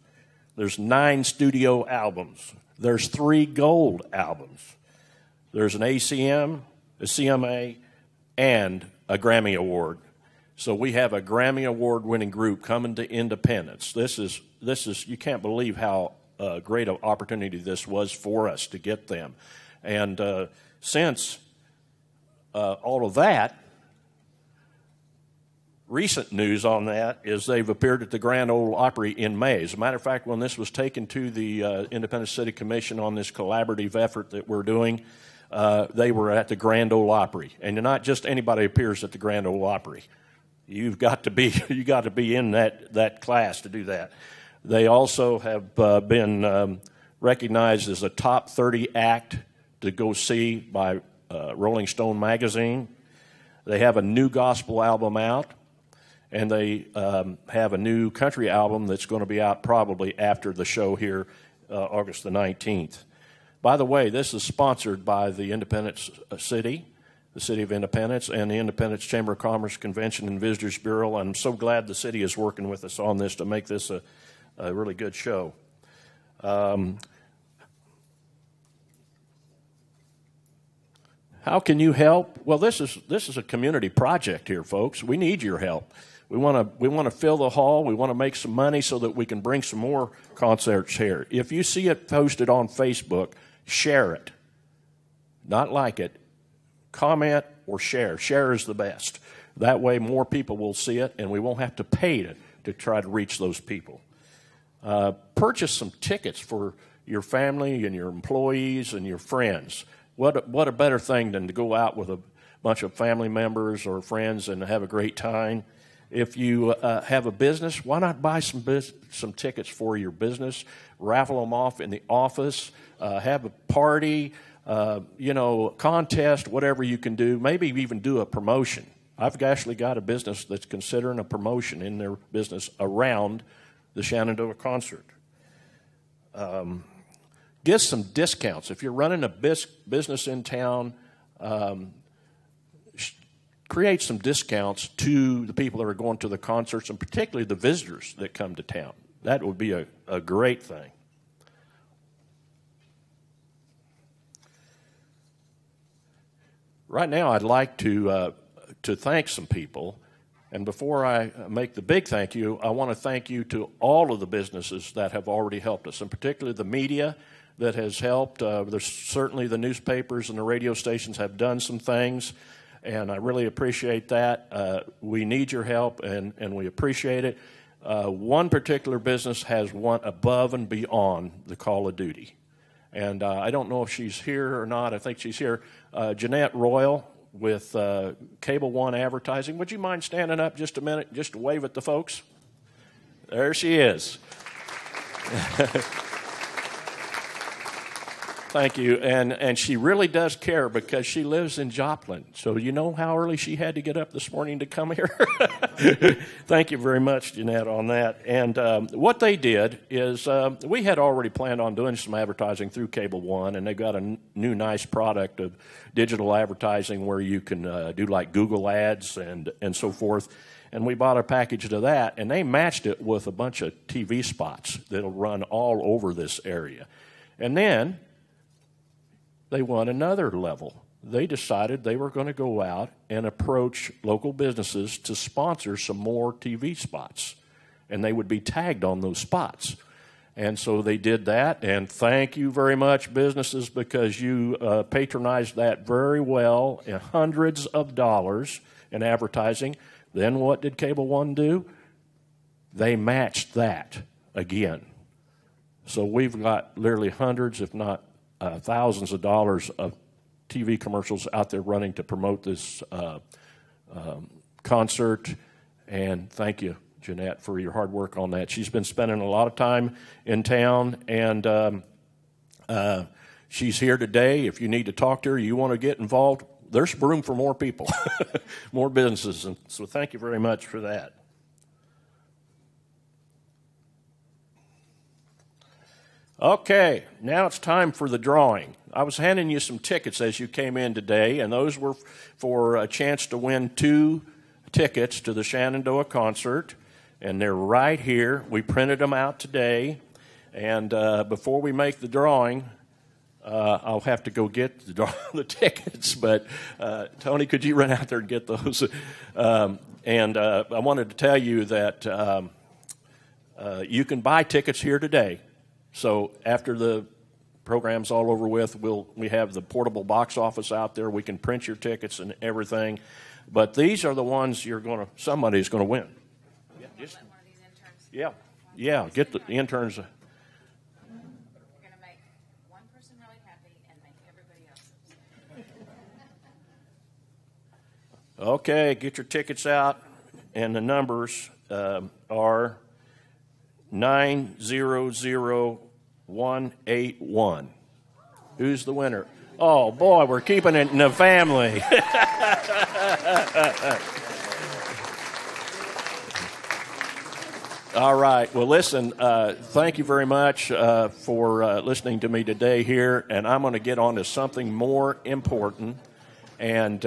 There's 9 studio albums. There's 3 gold albums. There's an ACM, a CMA, and a Grammy Award. So we have a Grammy Award-winning group coming to Independence. This is you can't believe how great an opportunity this was for us to get them. And since all of that, recent news on that is they've appeared at the Grand Ole Opry in May. As a matter of fact, when this was taken to the Independence City Commission on this collaborative effort that we're doing, they were at the Grand Ole Opry, and not just anybody appears at the Grand Ole Opry. You've got to be in that class to do that. They also have been recognized as a top 30 act to go see by Rolling Stone magazine. They have a new gospel album out, and they have a new country album that's going to be out probably after the show here, August the 19th. By the way, this is sponsored by the Independence City, the City of Independence, and the Independence Chamber of Commerce Convention and Visitors Bureau. I'm so glad the city is working with us on this to make this a really good show. How can you help? Well, this is a community project here, folks. We need your help. We want to fill the hall. We want to make some money so that we can bring some more concerts here. If you see it posted on Facebook, share it. Not like it. Comment or share. Share is the best. That way more people will see it, and we won't have to pay to try to reach those people. Purchase some tickets for your family and your employees and your friends. What a better thing than to go out with a bunch of family members or friends and have a great time. If you have a business, why not buy some tickets for your business, raffle them off in the office, have a party, contest, whatever you can do. Maybe even do a promotion. I've actually got a business that's considering a promotion in their business around the Shenandoah concert. Get some discounts. If you're running a business in town, create some discounts to the people that are going to the concerts, and particularly the visitors that come to town. That would be a great thing. Right now, I'd like to thank some people. And before I make the big thank you, I want to thank you to all of the businesses that have already helped us, and particularly the media that has helped. There's certainly the newspapers and the radio stations have done some things, and I really appreciate that. We need your help, and we appreciate it. One particular business has went above and beyond the call of duty. And I don't know if she's here or not. I think she's here. Jeanette Royal with Cable One Advertising. Would you mind standing up just a minute just to wave at the folks? There she is. Thank you. And she really does care because she lives in Joplin. So you know how early she had to get up this morning to come here? Thank you very much, Jeanette, on that. And what they did is we had already planned on doing some advertising through Cable One, and they got a new nice product of digital advertising where you can do like Google ads and so forth. And we bought a package to that, and they matched it with a bunch of TV spots that'll run all over this area. And then they went another level. They decided they were going to go out and approach local businesses to sponsor some more TV spots, and they would be tagged on those spots. And so they did that, and thank you very much, businesses, because you patronized that very well, in hundreds of dollars in advertising. Then what did Cable One do? They matched that again. So we've got literally hundreds, if not thousands of dollars of TV commercials out there running to promote this concert. And thank you, Jeanette, for your hard work on that. She's been spending a lot of time in town, and she's here today. If you need to talk to her, you want to get involved, there's room for more people, more businesses. And so thank you very much for that. Okay, now it's time for the drawing. I was handing you some tickets as you came in today, and those were for a chance to win 2 tickets to the Shenandoah concert, and they're right here. We printed them out today, and before we make the drawing, I'll have to go get the tickets, but Tony, could you run out there and get those? And I wanted to tell you that you can buy tickets here today. So after the program's all over with, we have the portable box office out there. We can print your tickets and everything. But these are the ones somebody's going to win. Yeah, get the interns. We're going to make one person really happy and make everybody else. Okay, get your tickets out, and the numbers are 900181. Who's the winner? Oh, boy, we're keeping it in the family. All right. Well, listen, thank you very much for listening to me today here, and I'm going to get on to something more important. And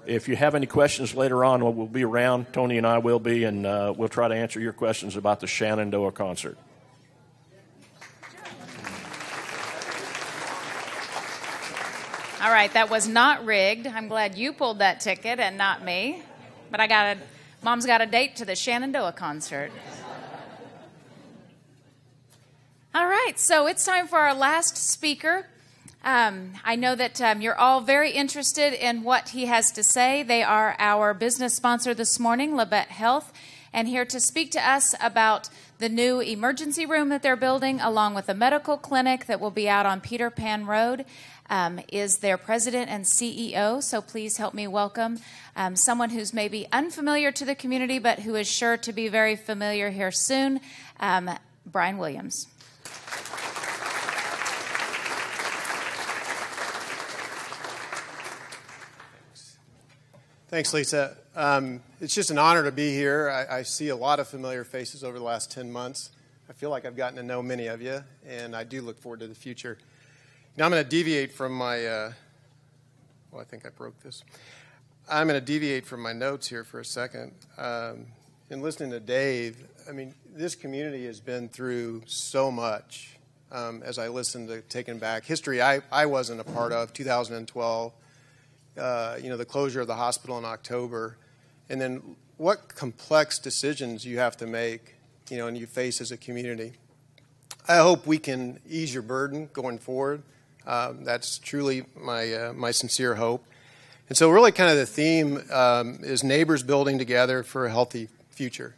if you have any questions later on, we'll be around. Tony and I will be, and we'll try to answer your questions about the Shenandoah concert. All right, that was not rigged. I'm glad you pulled that ticket and not me. But Mom's got a date to the Shenandoah concert. All right, so it's time for our last speaker. I know that you're all very interested in what he has to say. They are our business sponsor this morning, Labette Health, and here to speak to us about the new emergency room that they're building, along with a medical clinic that will be out on Peter Pan Road, is their president and CEO. So please help me welcome someone who's maybe unfamiliar to the community, but who is sure to be very familiar here soon, Brian Williams. Thanks, Lisa. It's just an honor to be here. I see a lot of familiar faces over the last 10 months. I feel like I've gotten to know many of you, and I do look forward to the future. Now I'm going to deviate from my, I think I broke this. I'm going to deviate from my notes here for a second. In listening to Dave, I mean, this community has been through so much as I listened to Taking Back. History I wasn't a part of, 2012. The closure of the hospital in October, and then what complex decisions you have to make, and you face as a community. I hope we can ease your burden going forward. That's truly my sincere hope. And so really kind of the theme is neighbors building together for a healthy future.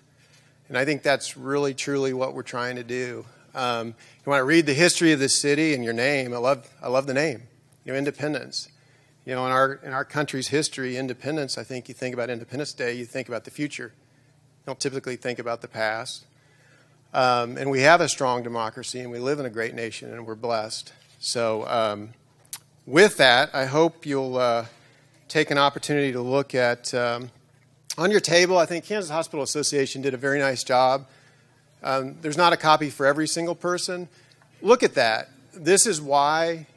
And I think that's really, truly what we're trying to do. You want to read the history of this city and your name. I love the name, Independence. In our country's history, independence, I think you think about Independence Day, you think about the future. You don't typically think about the past. And we have a strong democracy, and we live in a great nation, and we're blessed. So with that, I hope you'll take an opportunity to look at, on your table, I think Kansas Hospital Association did a very nice job. There's not a copy for every single person. Look at that. This is why,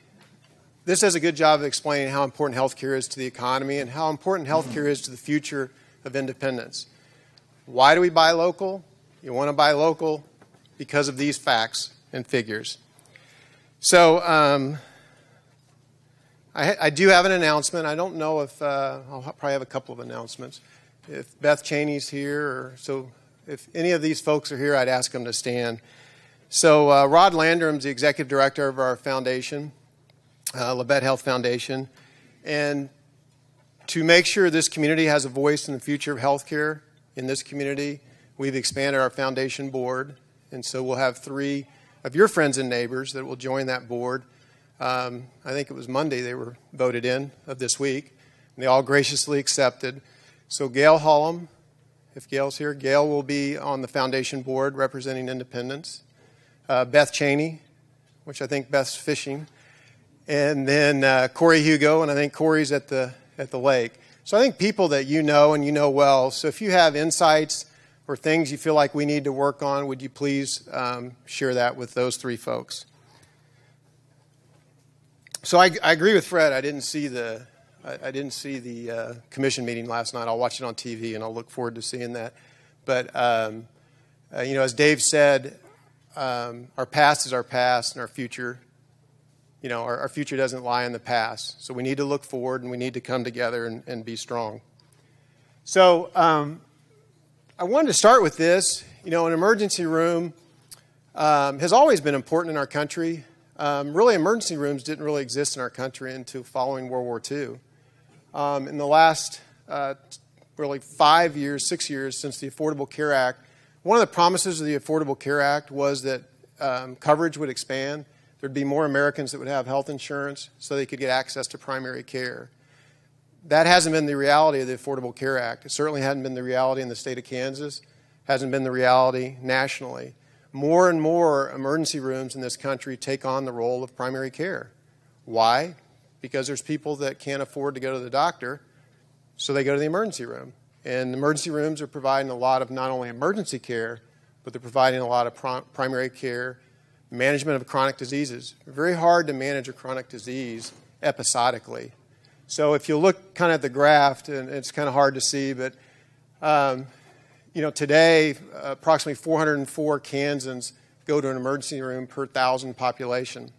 this does a good job of explaining how important health care is to the economy and how important health care is to the future of independence. Why do we buy local? You want to buy local because of these facts and figures. So I do have an announcement. I don't know if I'll probably have a couple of announcements. If Beth Cheney's here, if any of these folks are here, I'd ask them to stand. So Rod Landrum's the executive director of our foundation, Labette Health Foundation, and to make sure this community has a voice in the future of healthcare in this community, we've expanded our foundation board, and so we'll have 3 of your friends and neighbors that will join that board. I think it was Monday they were voted in of this week, and they all graciously accepted. So Gail Hullum, if Gail's here, Gail will be on the foundation board representing Independence. Beth Cheney, which I think Beth's fishing, and then Corey Hugo, and I think Corey's at the lake. So I think people that you know and you know well. So if you have insights or things you feel like we need to work on, would you please share that with those 3 folks? So I agree with Fred. I didn't see the commission meeting last night. I'll watch it on TV, and I'll look forward to seeing that. But as Dave said, our past is our past, and our future, our future doesn't lie in the past. So we need to look forward, and we need to come together and be strong. So I wanted to start with this. An emergency room has always been important in our country. Really, emergency rooms didn't really exist in our country until following World War II. In the last really 5 years, 6 years since the Affordable Care Act, one of the promises of the Affordable Care Act was that coverage would expand. There'd be more Americans that would have health insurance so they could get access to primary care. That hasn't been the reality of the Affordable Care Act. It certainly hadn't been the reality in the state of Kansas. Hasn't been the reality nationally. More and more emergency rooms in this country take on the role of primary care. Why? Because there's people that can't afford to go to the doctor, so they go to the emergency room. And emergency rooms are providing a lot of not only emergency care, but they're providing a lot of primary care, management of chronic diseases. Very hard to manage a chronic disease episodically. So if you look kind of at the graph, and it's kind of hard to see, but today approximately 404 Kansans go to an emergency room per 1,000 population.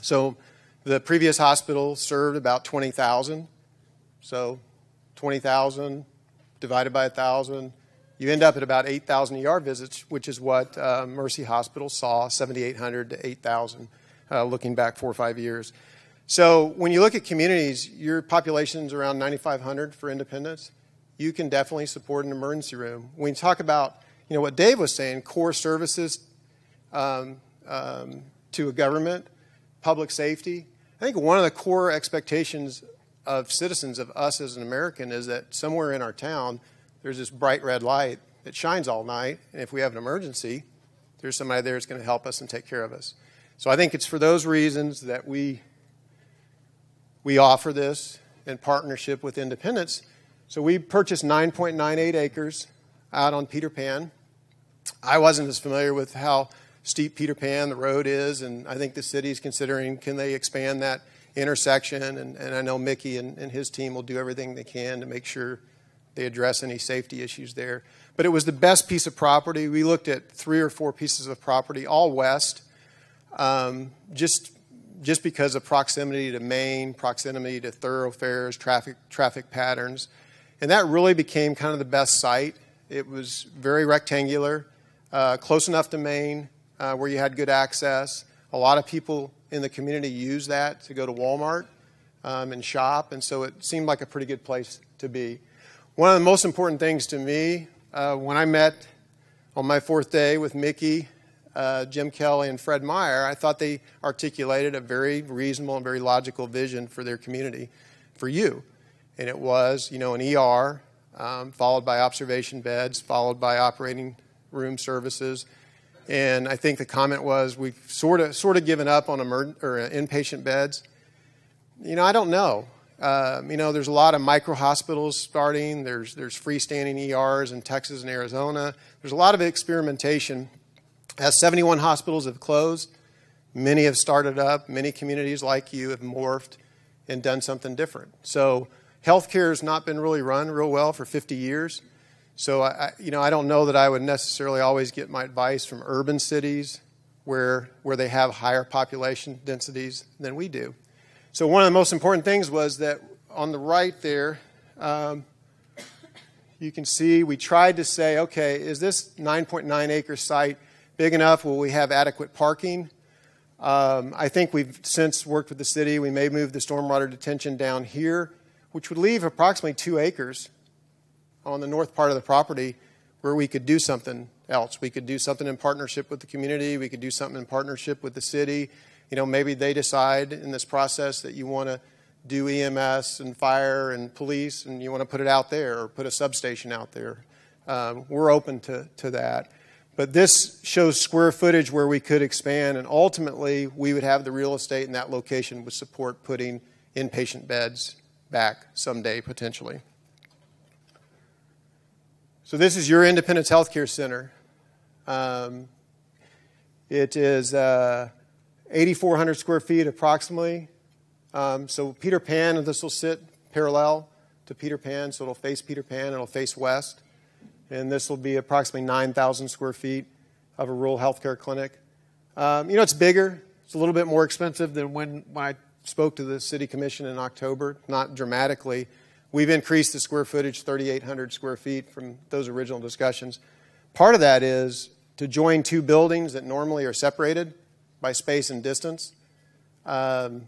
So the previous hospital served about 20,000. So 20,000 divided by 1,000, you end up at about 8,000 ER visits, which is what Mercy Hospital saw, 7,800 to 8,000, looking back 4 or 5 years. So when you look at communities, your population's around 9,500 for Independence. You can definitely support an emergency room. When you talk about, what Dave was saying, core services to a government, public safety, I think one of the core expectations of citizens, of us as an American, is that somewhere in our town there's this bright red light that shines all night, and if we have an emergency, there's somebody there that's going to help us and take care of us. So I think it's for those reasons that we offer this in partnership with Independence. So we purchased 9.98 acres out on Peter Pan. I wasn't as familiar with how steep Peter Pan, the road is, and I think the city is considering, can they expand that intersection, and I know Mickey and his team will do everything they can to make sure they address any safety issues there. But it was the best piece of property. We looked at 3 or 4 pieces of property, all west, just because of proximity to Main, proximity to thoroughfares, traffic patterns. And that really became kind of the best site. It was very rectangular, close enough to Main, where you had good access. A lot of people in the community use that to go to Walmart and shop, and so it seemed like a pretty good place to be. One of the most important things to me, when I met on my fourth day with Mickey, Jim Kelly, and Fred Meyer, I thought they articulated a very reasonable and very logical vision for their community, for you. And it was, an ER, followed by observation beds, followed by operating room services. And I think the comment was, we've sort of given up on inpatient beds. I don't know. There's a lot of micro hospitals starting. There's freestanding ERs in Texas and Arizona. There's a lot of experimentation. As 71 hospitals have closed, many have started up. Many communities like you have morphed and done something different. So healthcare has not been really run real well for 50 years. So I don't know that I would necessarily always get my advice from urban cities where they have higher population densities than we do. So one of the most important things was that on the right there, you can see we tried to say, okay, is this 9.9 acre site big enough? Will we have adequate parking? I think we've since worked with the city. We may move the stormwater detention down here, which would leave approximately 2 acres on the north part of the property where we could do something else. We could do something in partnership with the community. We could do something in partnership with the city. Maybe they decide in this process that you want to do EMS and fire and police, and you want to put it out there or put a substation out there. We're open to that. But this shows square footage where we could expand, and ultimately we would have the real estate in that location would support putting inpatient beds back someday, potentially. So this is your Independence Healthcare Center. It is 8,400 square feet approximately. So Peter Pan, this will sit parallel to Peter Pan, so it'll face Peter Pan, it'll face west. And this will be approximately 9,000 square feet of a rural healthcare clinic. It's bigger. It's a little bit more expensive than when I spoke to the City Commission in October, not dramatically. We've increased the square footage 3,800 square feet from those original discussions. Part of that is to join two buildings that normally are separated by space and distance, added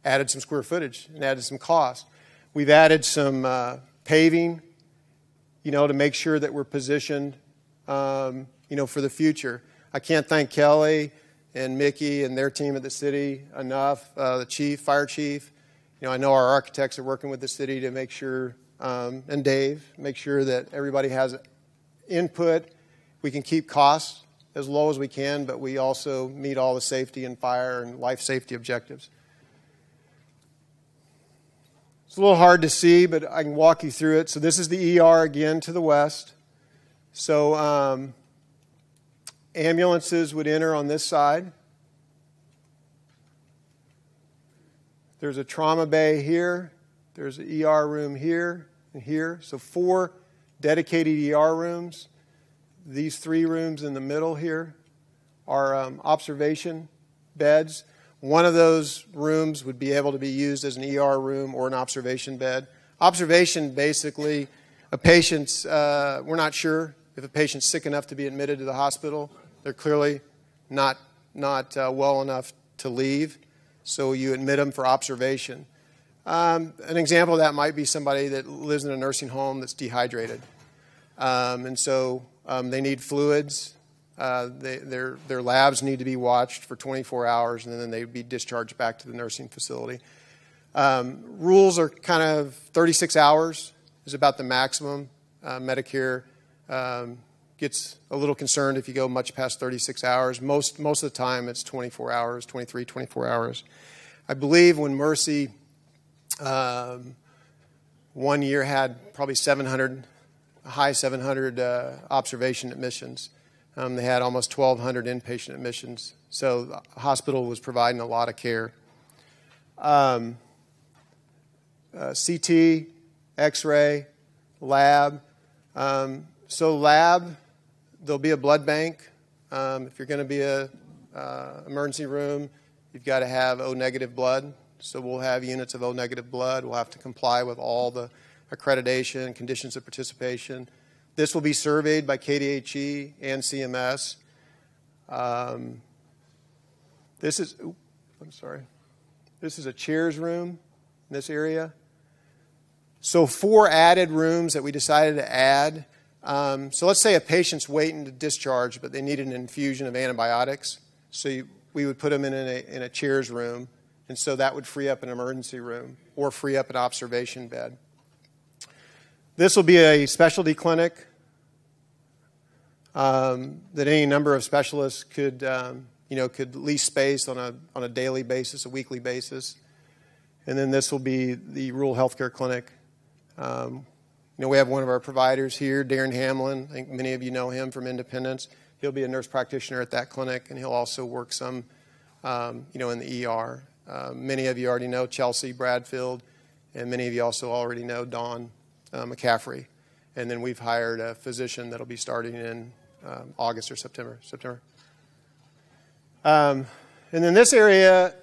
some square footage and added some cost. We've added some paving, to make sure that we're positioned, for the future. I can't thank Kelly and Mickey and their team at the city enough, the fire chief. I know our architects are working with the city to make sure, and Dave, make sure that everybody has input. We can keep costs as low as we can, but we also meet all the safety and fire and life safety objectives. It's a little hard to see, but I can walk you through it. So this is the ER again to the west. So ambulances would enter on this side. There's a trauma bay here. There's an ER room here and here. So 4 dedicated ER rooms. These 3 rooms in the middle here are observation beds. One of those rooms would be able to be used as an ER room or an observation bed. Observation, basically, a patient's, we're not sure if a patient's sick enough to be admitted to the hospital. They're clearly not well enough to leave. So you admit them for observation. An example of that might be somebody that lives in a nursing home that's dehydrated. And so they need fluids. Their labs need to be watched for 24 hours, and then they'd be discharged back to the nursing facility. Rules are kind of 36 hours is about the maximum. Medicare gets a little concerned if you go much past 36 hours. Most of the time it's 24 hours, 23, 24 hours. I believe when Mercy 1 year had probably 700, high 700 observation admissions. They had almost 1,200 inpatient admissions. So the hospital was providing a lot of care. CT, X-ray, lab. So lab, there'll be a blood bank. If you're going to be a emergency room, you've got to have O-negative blood. So we'll have units of O-negative blood. We'll have to comply with all the accreditation, conditions of participation. This will be surveyed by KDHE and CMS. This is a chairs room in this area. So 4 added rooms that we decided to add So let's say a patient's waiting to discharge, but they need an infusion of antibiotics. So we would put them in a chairs room, and so that would free up an emergency room or free up an observation bed. This will be a specialty clinic that any number of specialists could lease space on a daily basis, a weekly basis. And then this will be the rural healthcare clinic. We have one of our providers here, Darren Hamlin. I think many of you know him from Independence. He'll be a nurse practitioner at that clinic, and he'll also work some, in the ER. Many of you already know Chelsea Bradfield, and many of you also already know Dawn McCaffrey. And then we've hired a physician that'll be starting in August or September. And then this area,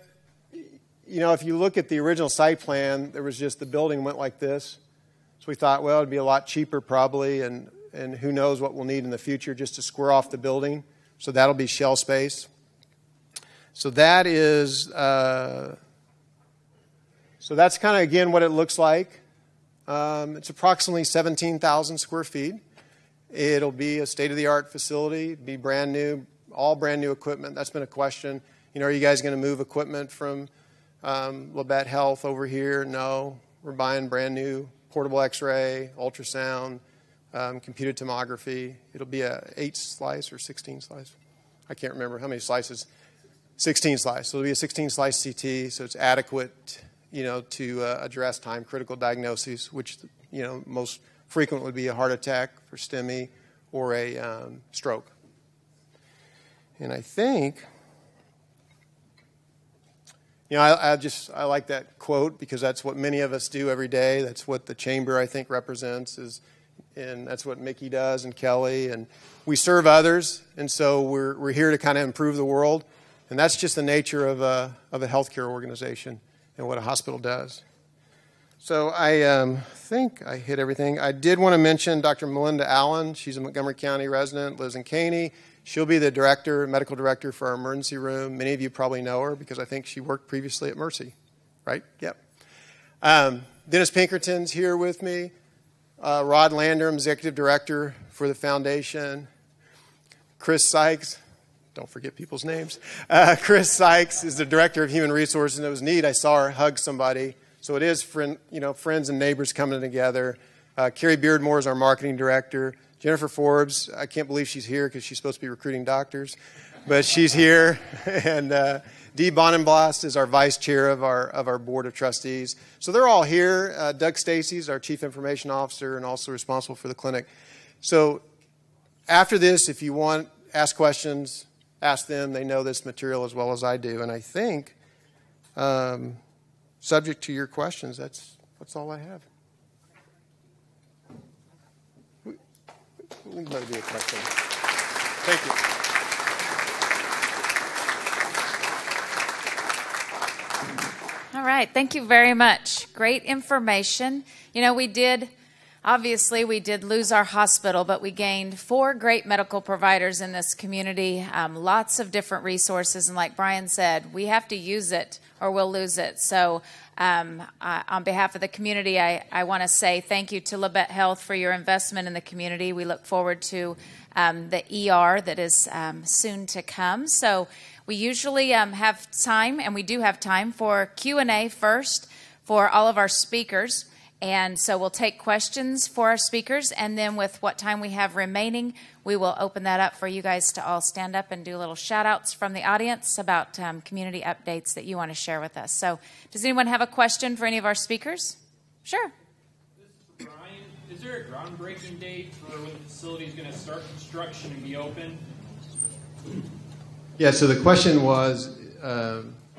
if you look at the original site plan, there was just the building went like this. So we thought, well, it'd be a lot cheaper probably, and who knows what we'll need in the future just to square off the building. So that'll be shell space. So that is, so that's kind of, again, what it looks like. It's approximately 17,000 square feet. It'll be a state-of-the-art facility, be brand new, all brand new equipment. That's been a question. Are you guys going to move equipment from Labette Health over here? No. We're buying brand new portable x-ray, ultrasound, computed tomography. It'll be a 8-slice or 16-slice. I can't remember how many slices. 16-slice. So it'll be a 16-slice CT, so it's adequate, to address time-critical diagnoses, which, most frequent would be a heart attack for STEMI or a stroke. And I think, I like that quote because that's what many of us do every day. That's what the chamber, I think, represents, and that's what Mickey does and Kelly. And we serve others, and so we're here to kind of improve the world. And that's just the nature of a healthcare organization and what a hospital does. So I think I hit everything. I did want to mention Dr. Melinda Allen. She's a Montgomery County resident, lives in Caney. She'll be the medical director for our emergency room. Many of you probably know her because I think she worked previously at Mercy, right? Yep. Dennis Pinkerton's here with me. Rod Landrum, executive director for the foundation. Chris Sykes. Don't forget people's names. Chris Sykes is the director of human resources, and it was neat. I saw her hug somebody. So it is friends and neighbors coming together. Carrie Beardmore is our marketing director. Jennifer Forbes, I can't believe she's here because she's supposed to be recruiting doctors, but she's here. And Dee Bonenblast is our vice chair of our board of trustees. So they're all here. Doug Stacy is our chief information officer and also responsible for the clinic. So after this, if you want, ask questions, ask them. They know this material as well as I do. And I think, subject to your questions, that's all I have. Let me be a question. Thank you. All right. Thank you very much. Great information. We did lose our hospital, but we gained 4 great medical providers in this community, lots of different resources. And like Brian said, we have to use it or we'll lose it. So on behalf of the community, I want to say thank you to Labette Health for your investment in the community. We look forward to the ER that is soon to come. So we usually have time, and we do have time for Q&A first for all of our speakers. And so we'll take questions for our speakers, and then with what time we have remaining, we will open that up for you guys to all stand up and do little shout-outs from the audience about community updates that you want to share with us. So does anyone have a question for any of our speakers? Sure. This is for Brian. Is there a groundbreaking date for when the facility is going to start construction and be open? Yeah, so the question was,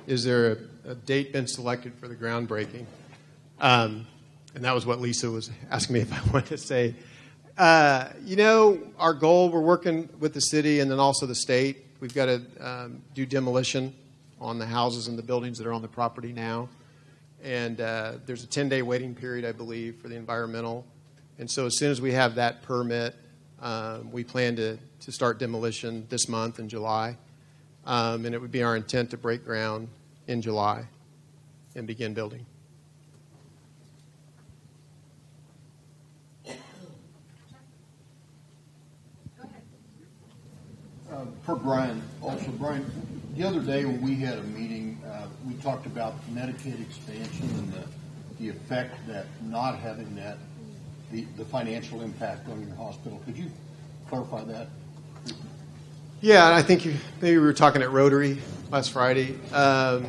is there a date been selected for the groundbreaking? And that was what Lisa was asking me if I wanted to say. Our goal, we're working with the city and then also the state. We've got to do demolition on the houses and the buildings that are on the property now. And there's a 10-day waiting period, I believe, for the environmental. And so as soon as we have that permit, we plan to start demolition this month in July. And it would be our intent to break ground in July and begin building. For Brian, also. Brian, the other day when we had a meeting, we talked about Medicaid expansion and the effect that not having that, the financial impact on your hospital. Could you clarify that? Yeah, and I think maybe we were talking at Rotary last Friday. I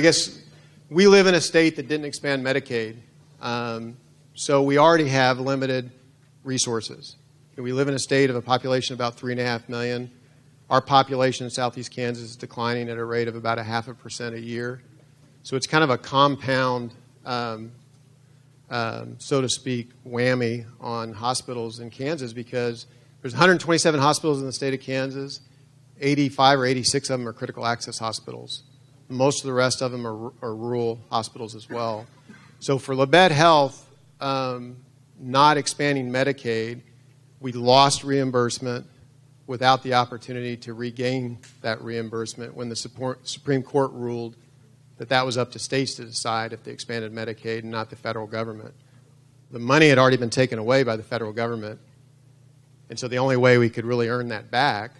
guess we live in a state that didn't expand Medicaid, so we already have limited resources. We live in a state of a population of about 3.5 million. Our population in southeast Kansas is declining at a rate of about 0.5% a year. So it's kind of a compound, so to speak, whammy on hospitals in Kansas, because there's 127 hospitals in the state of Kansas. 85 or 86 of them are critical access hospitals. Most of the rest of them are rural hospitals as well. So for Labette Health, not expanding Medicaid, we lost reimbursement without the opportunity to regain that reimbursement when the Supreme Court ruled that that was up to states to decide if they expanded Medicaid and not the federal government. The money had already been taken away by the federal government, and so the only way we could really earn that back,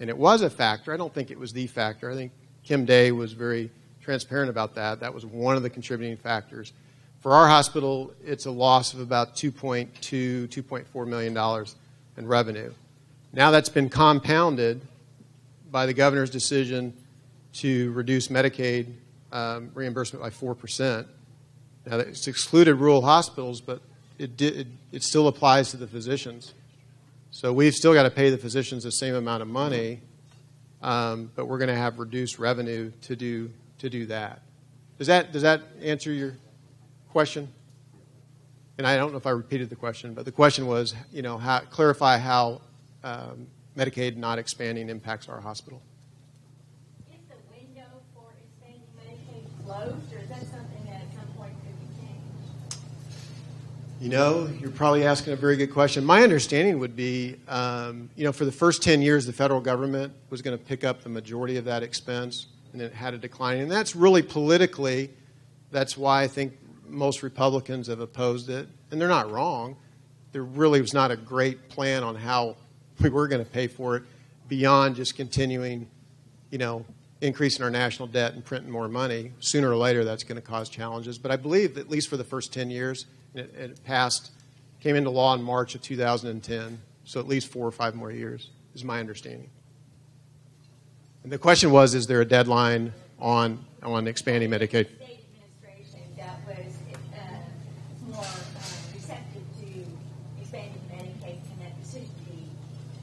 and it was a factor, I don't think it was the factor. I think Kim Day was very transparent about that. That was one of the contributing factors. For our hospital, it's a loss of about $2.4 million in revenue. Now that's been compounded by the governor's decision to reduce Medicaid reimbursement by 4%. Now it's excluded rural hospitals, but it still applies to the physicians. So we've still got to pay the physicians the same amount of money, but we're going to have reduced revenue to do that. Does that answer your question? And I don't know if I repeated the question, but the question was, clarify how Medicaid not expanding impacts our hospital. Is the window for expanding Medicaid closed, or is that something that at some point could be changed? You're probably asking a very good question. My understanding would be, for the first 10 years, the federal government was going to pick up the majority of that expense, and then it had a decline. And that's really politically, that's why I think most Republicans have opposed it. And they're not wrong. There really was not a great plan on how we were going to pay for it beyond just continuing, increasing our national debt and printing more money. Sooner or later, that's going to cause challenges. But I believe that at least for the first 10 years, it came into law in March of 2010. So at least 4 or 5 more years is my understanding. And the question was, is there a deadline on expanding Medicaid? State administration that was more receptive to expanding Medicaid and that decision be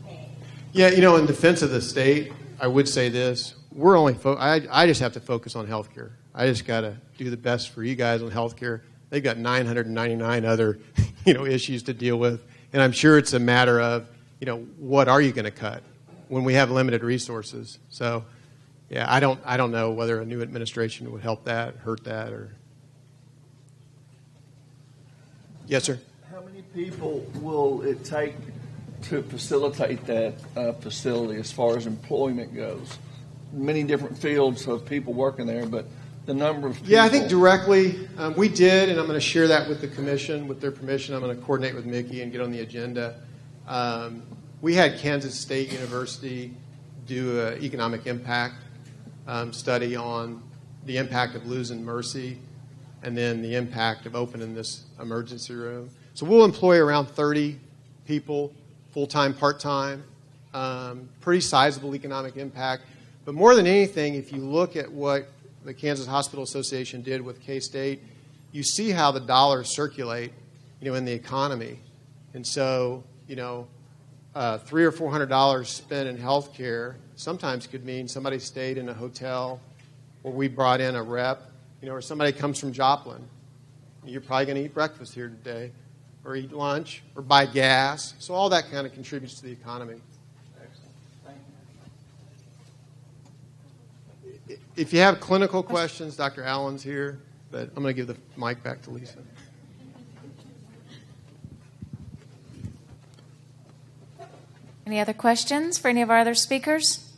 made. Yeah, in defense of the state, I would say this. We're only I just have to focus on health care. I just got to do the best for you guys on health care. They've got 999 other issues to deal with. And I'm sure it's a matter of, what are you going to cut when we have limited resources? So, yeah, I don't know whether a new administration would help that, hurt that, or. Yes, sir. How many people will it take to facilitate that facility as far as employment goes? Many different fields of people working there, but the number of people. Yeah, I think directly we did, and I'm going to share that with the commission. With their permission, I'm going to coordinate with Mickey and get on the agenda. We had Kansas State University do an economic impact study on the impact of losing Mercy and then the impact of opening this emergency room. So we'll employ around 30 people, full-time, part-time, pretty sizable economic impact. But more than anything, if you look at what the Kansas Hospital Association did with K-State, you see how the dollars circulate, in the economy. And so, $300 or $400 spent in health care sometimes could mean somebody stayed in a hotel, or we brought in a rep, or somebody comes from Joplin. You're probably going to eat breakfast here today, or eat lunch, or buy gas. So all that kind of contributes to the economy. If you have clinical questions, Dr. Allen's here, but I'm going to give the mic back to Lisa. Any other questions for any of our other speakers?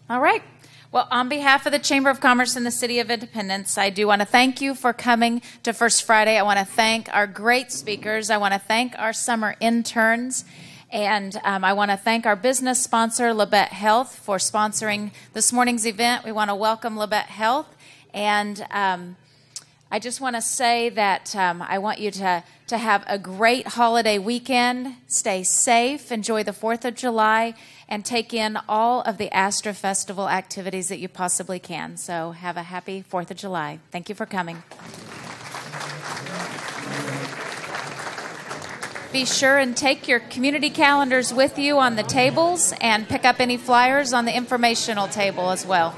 All right. Well, on behalf of the Chamber of Commerce in the City of Independence, I do want to thank you for coming to First Friday. I want to thank our great speakers. I want to thank our summer interns. And I want to thank our business sponsor, Labette Health, for sponsoring this morning's event. We want to welcome Labette Health. And I just want to say that I want you to have a great holiday weekend. Stay safe. Enjoy the 4th of July. And take in all of the Astra Festival activities that you possibly can. So have a happy 4th of July. Thank you for coming. Be sure and take your community calendars with you on the tables and pick up any flyers on the informational table as well.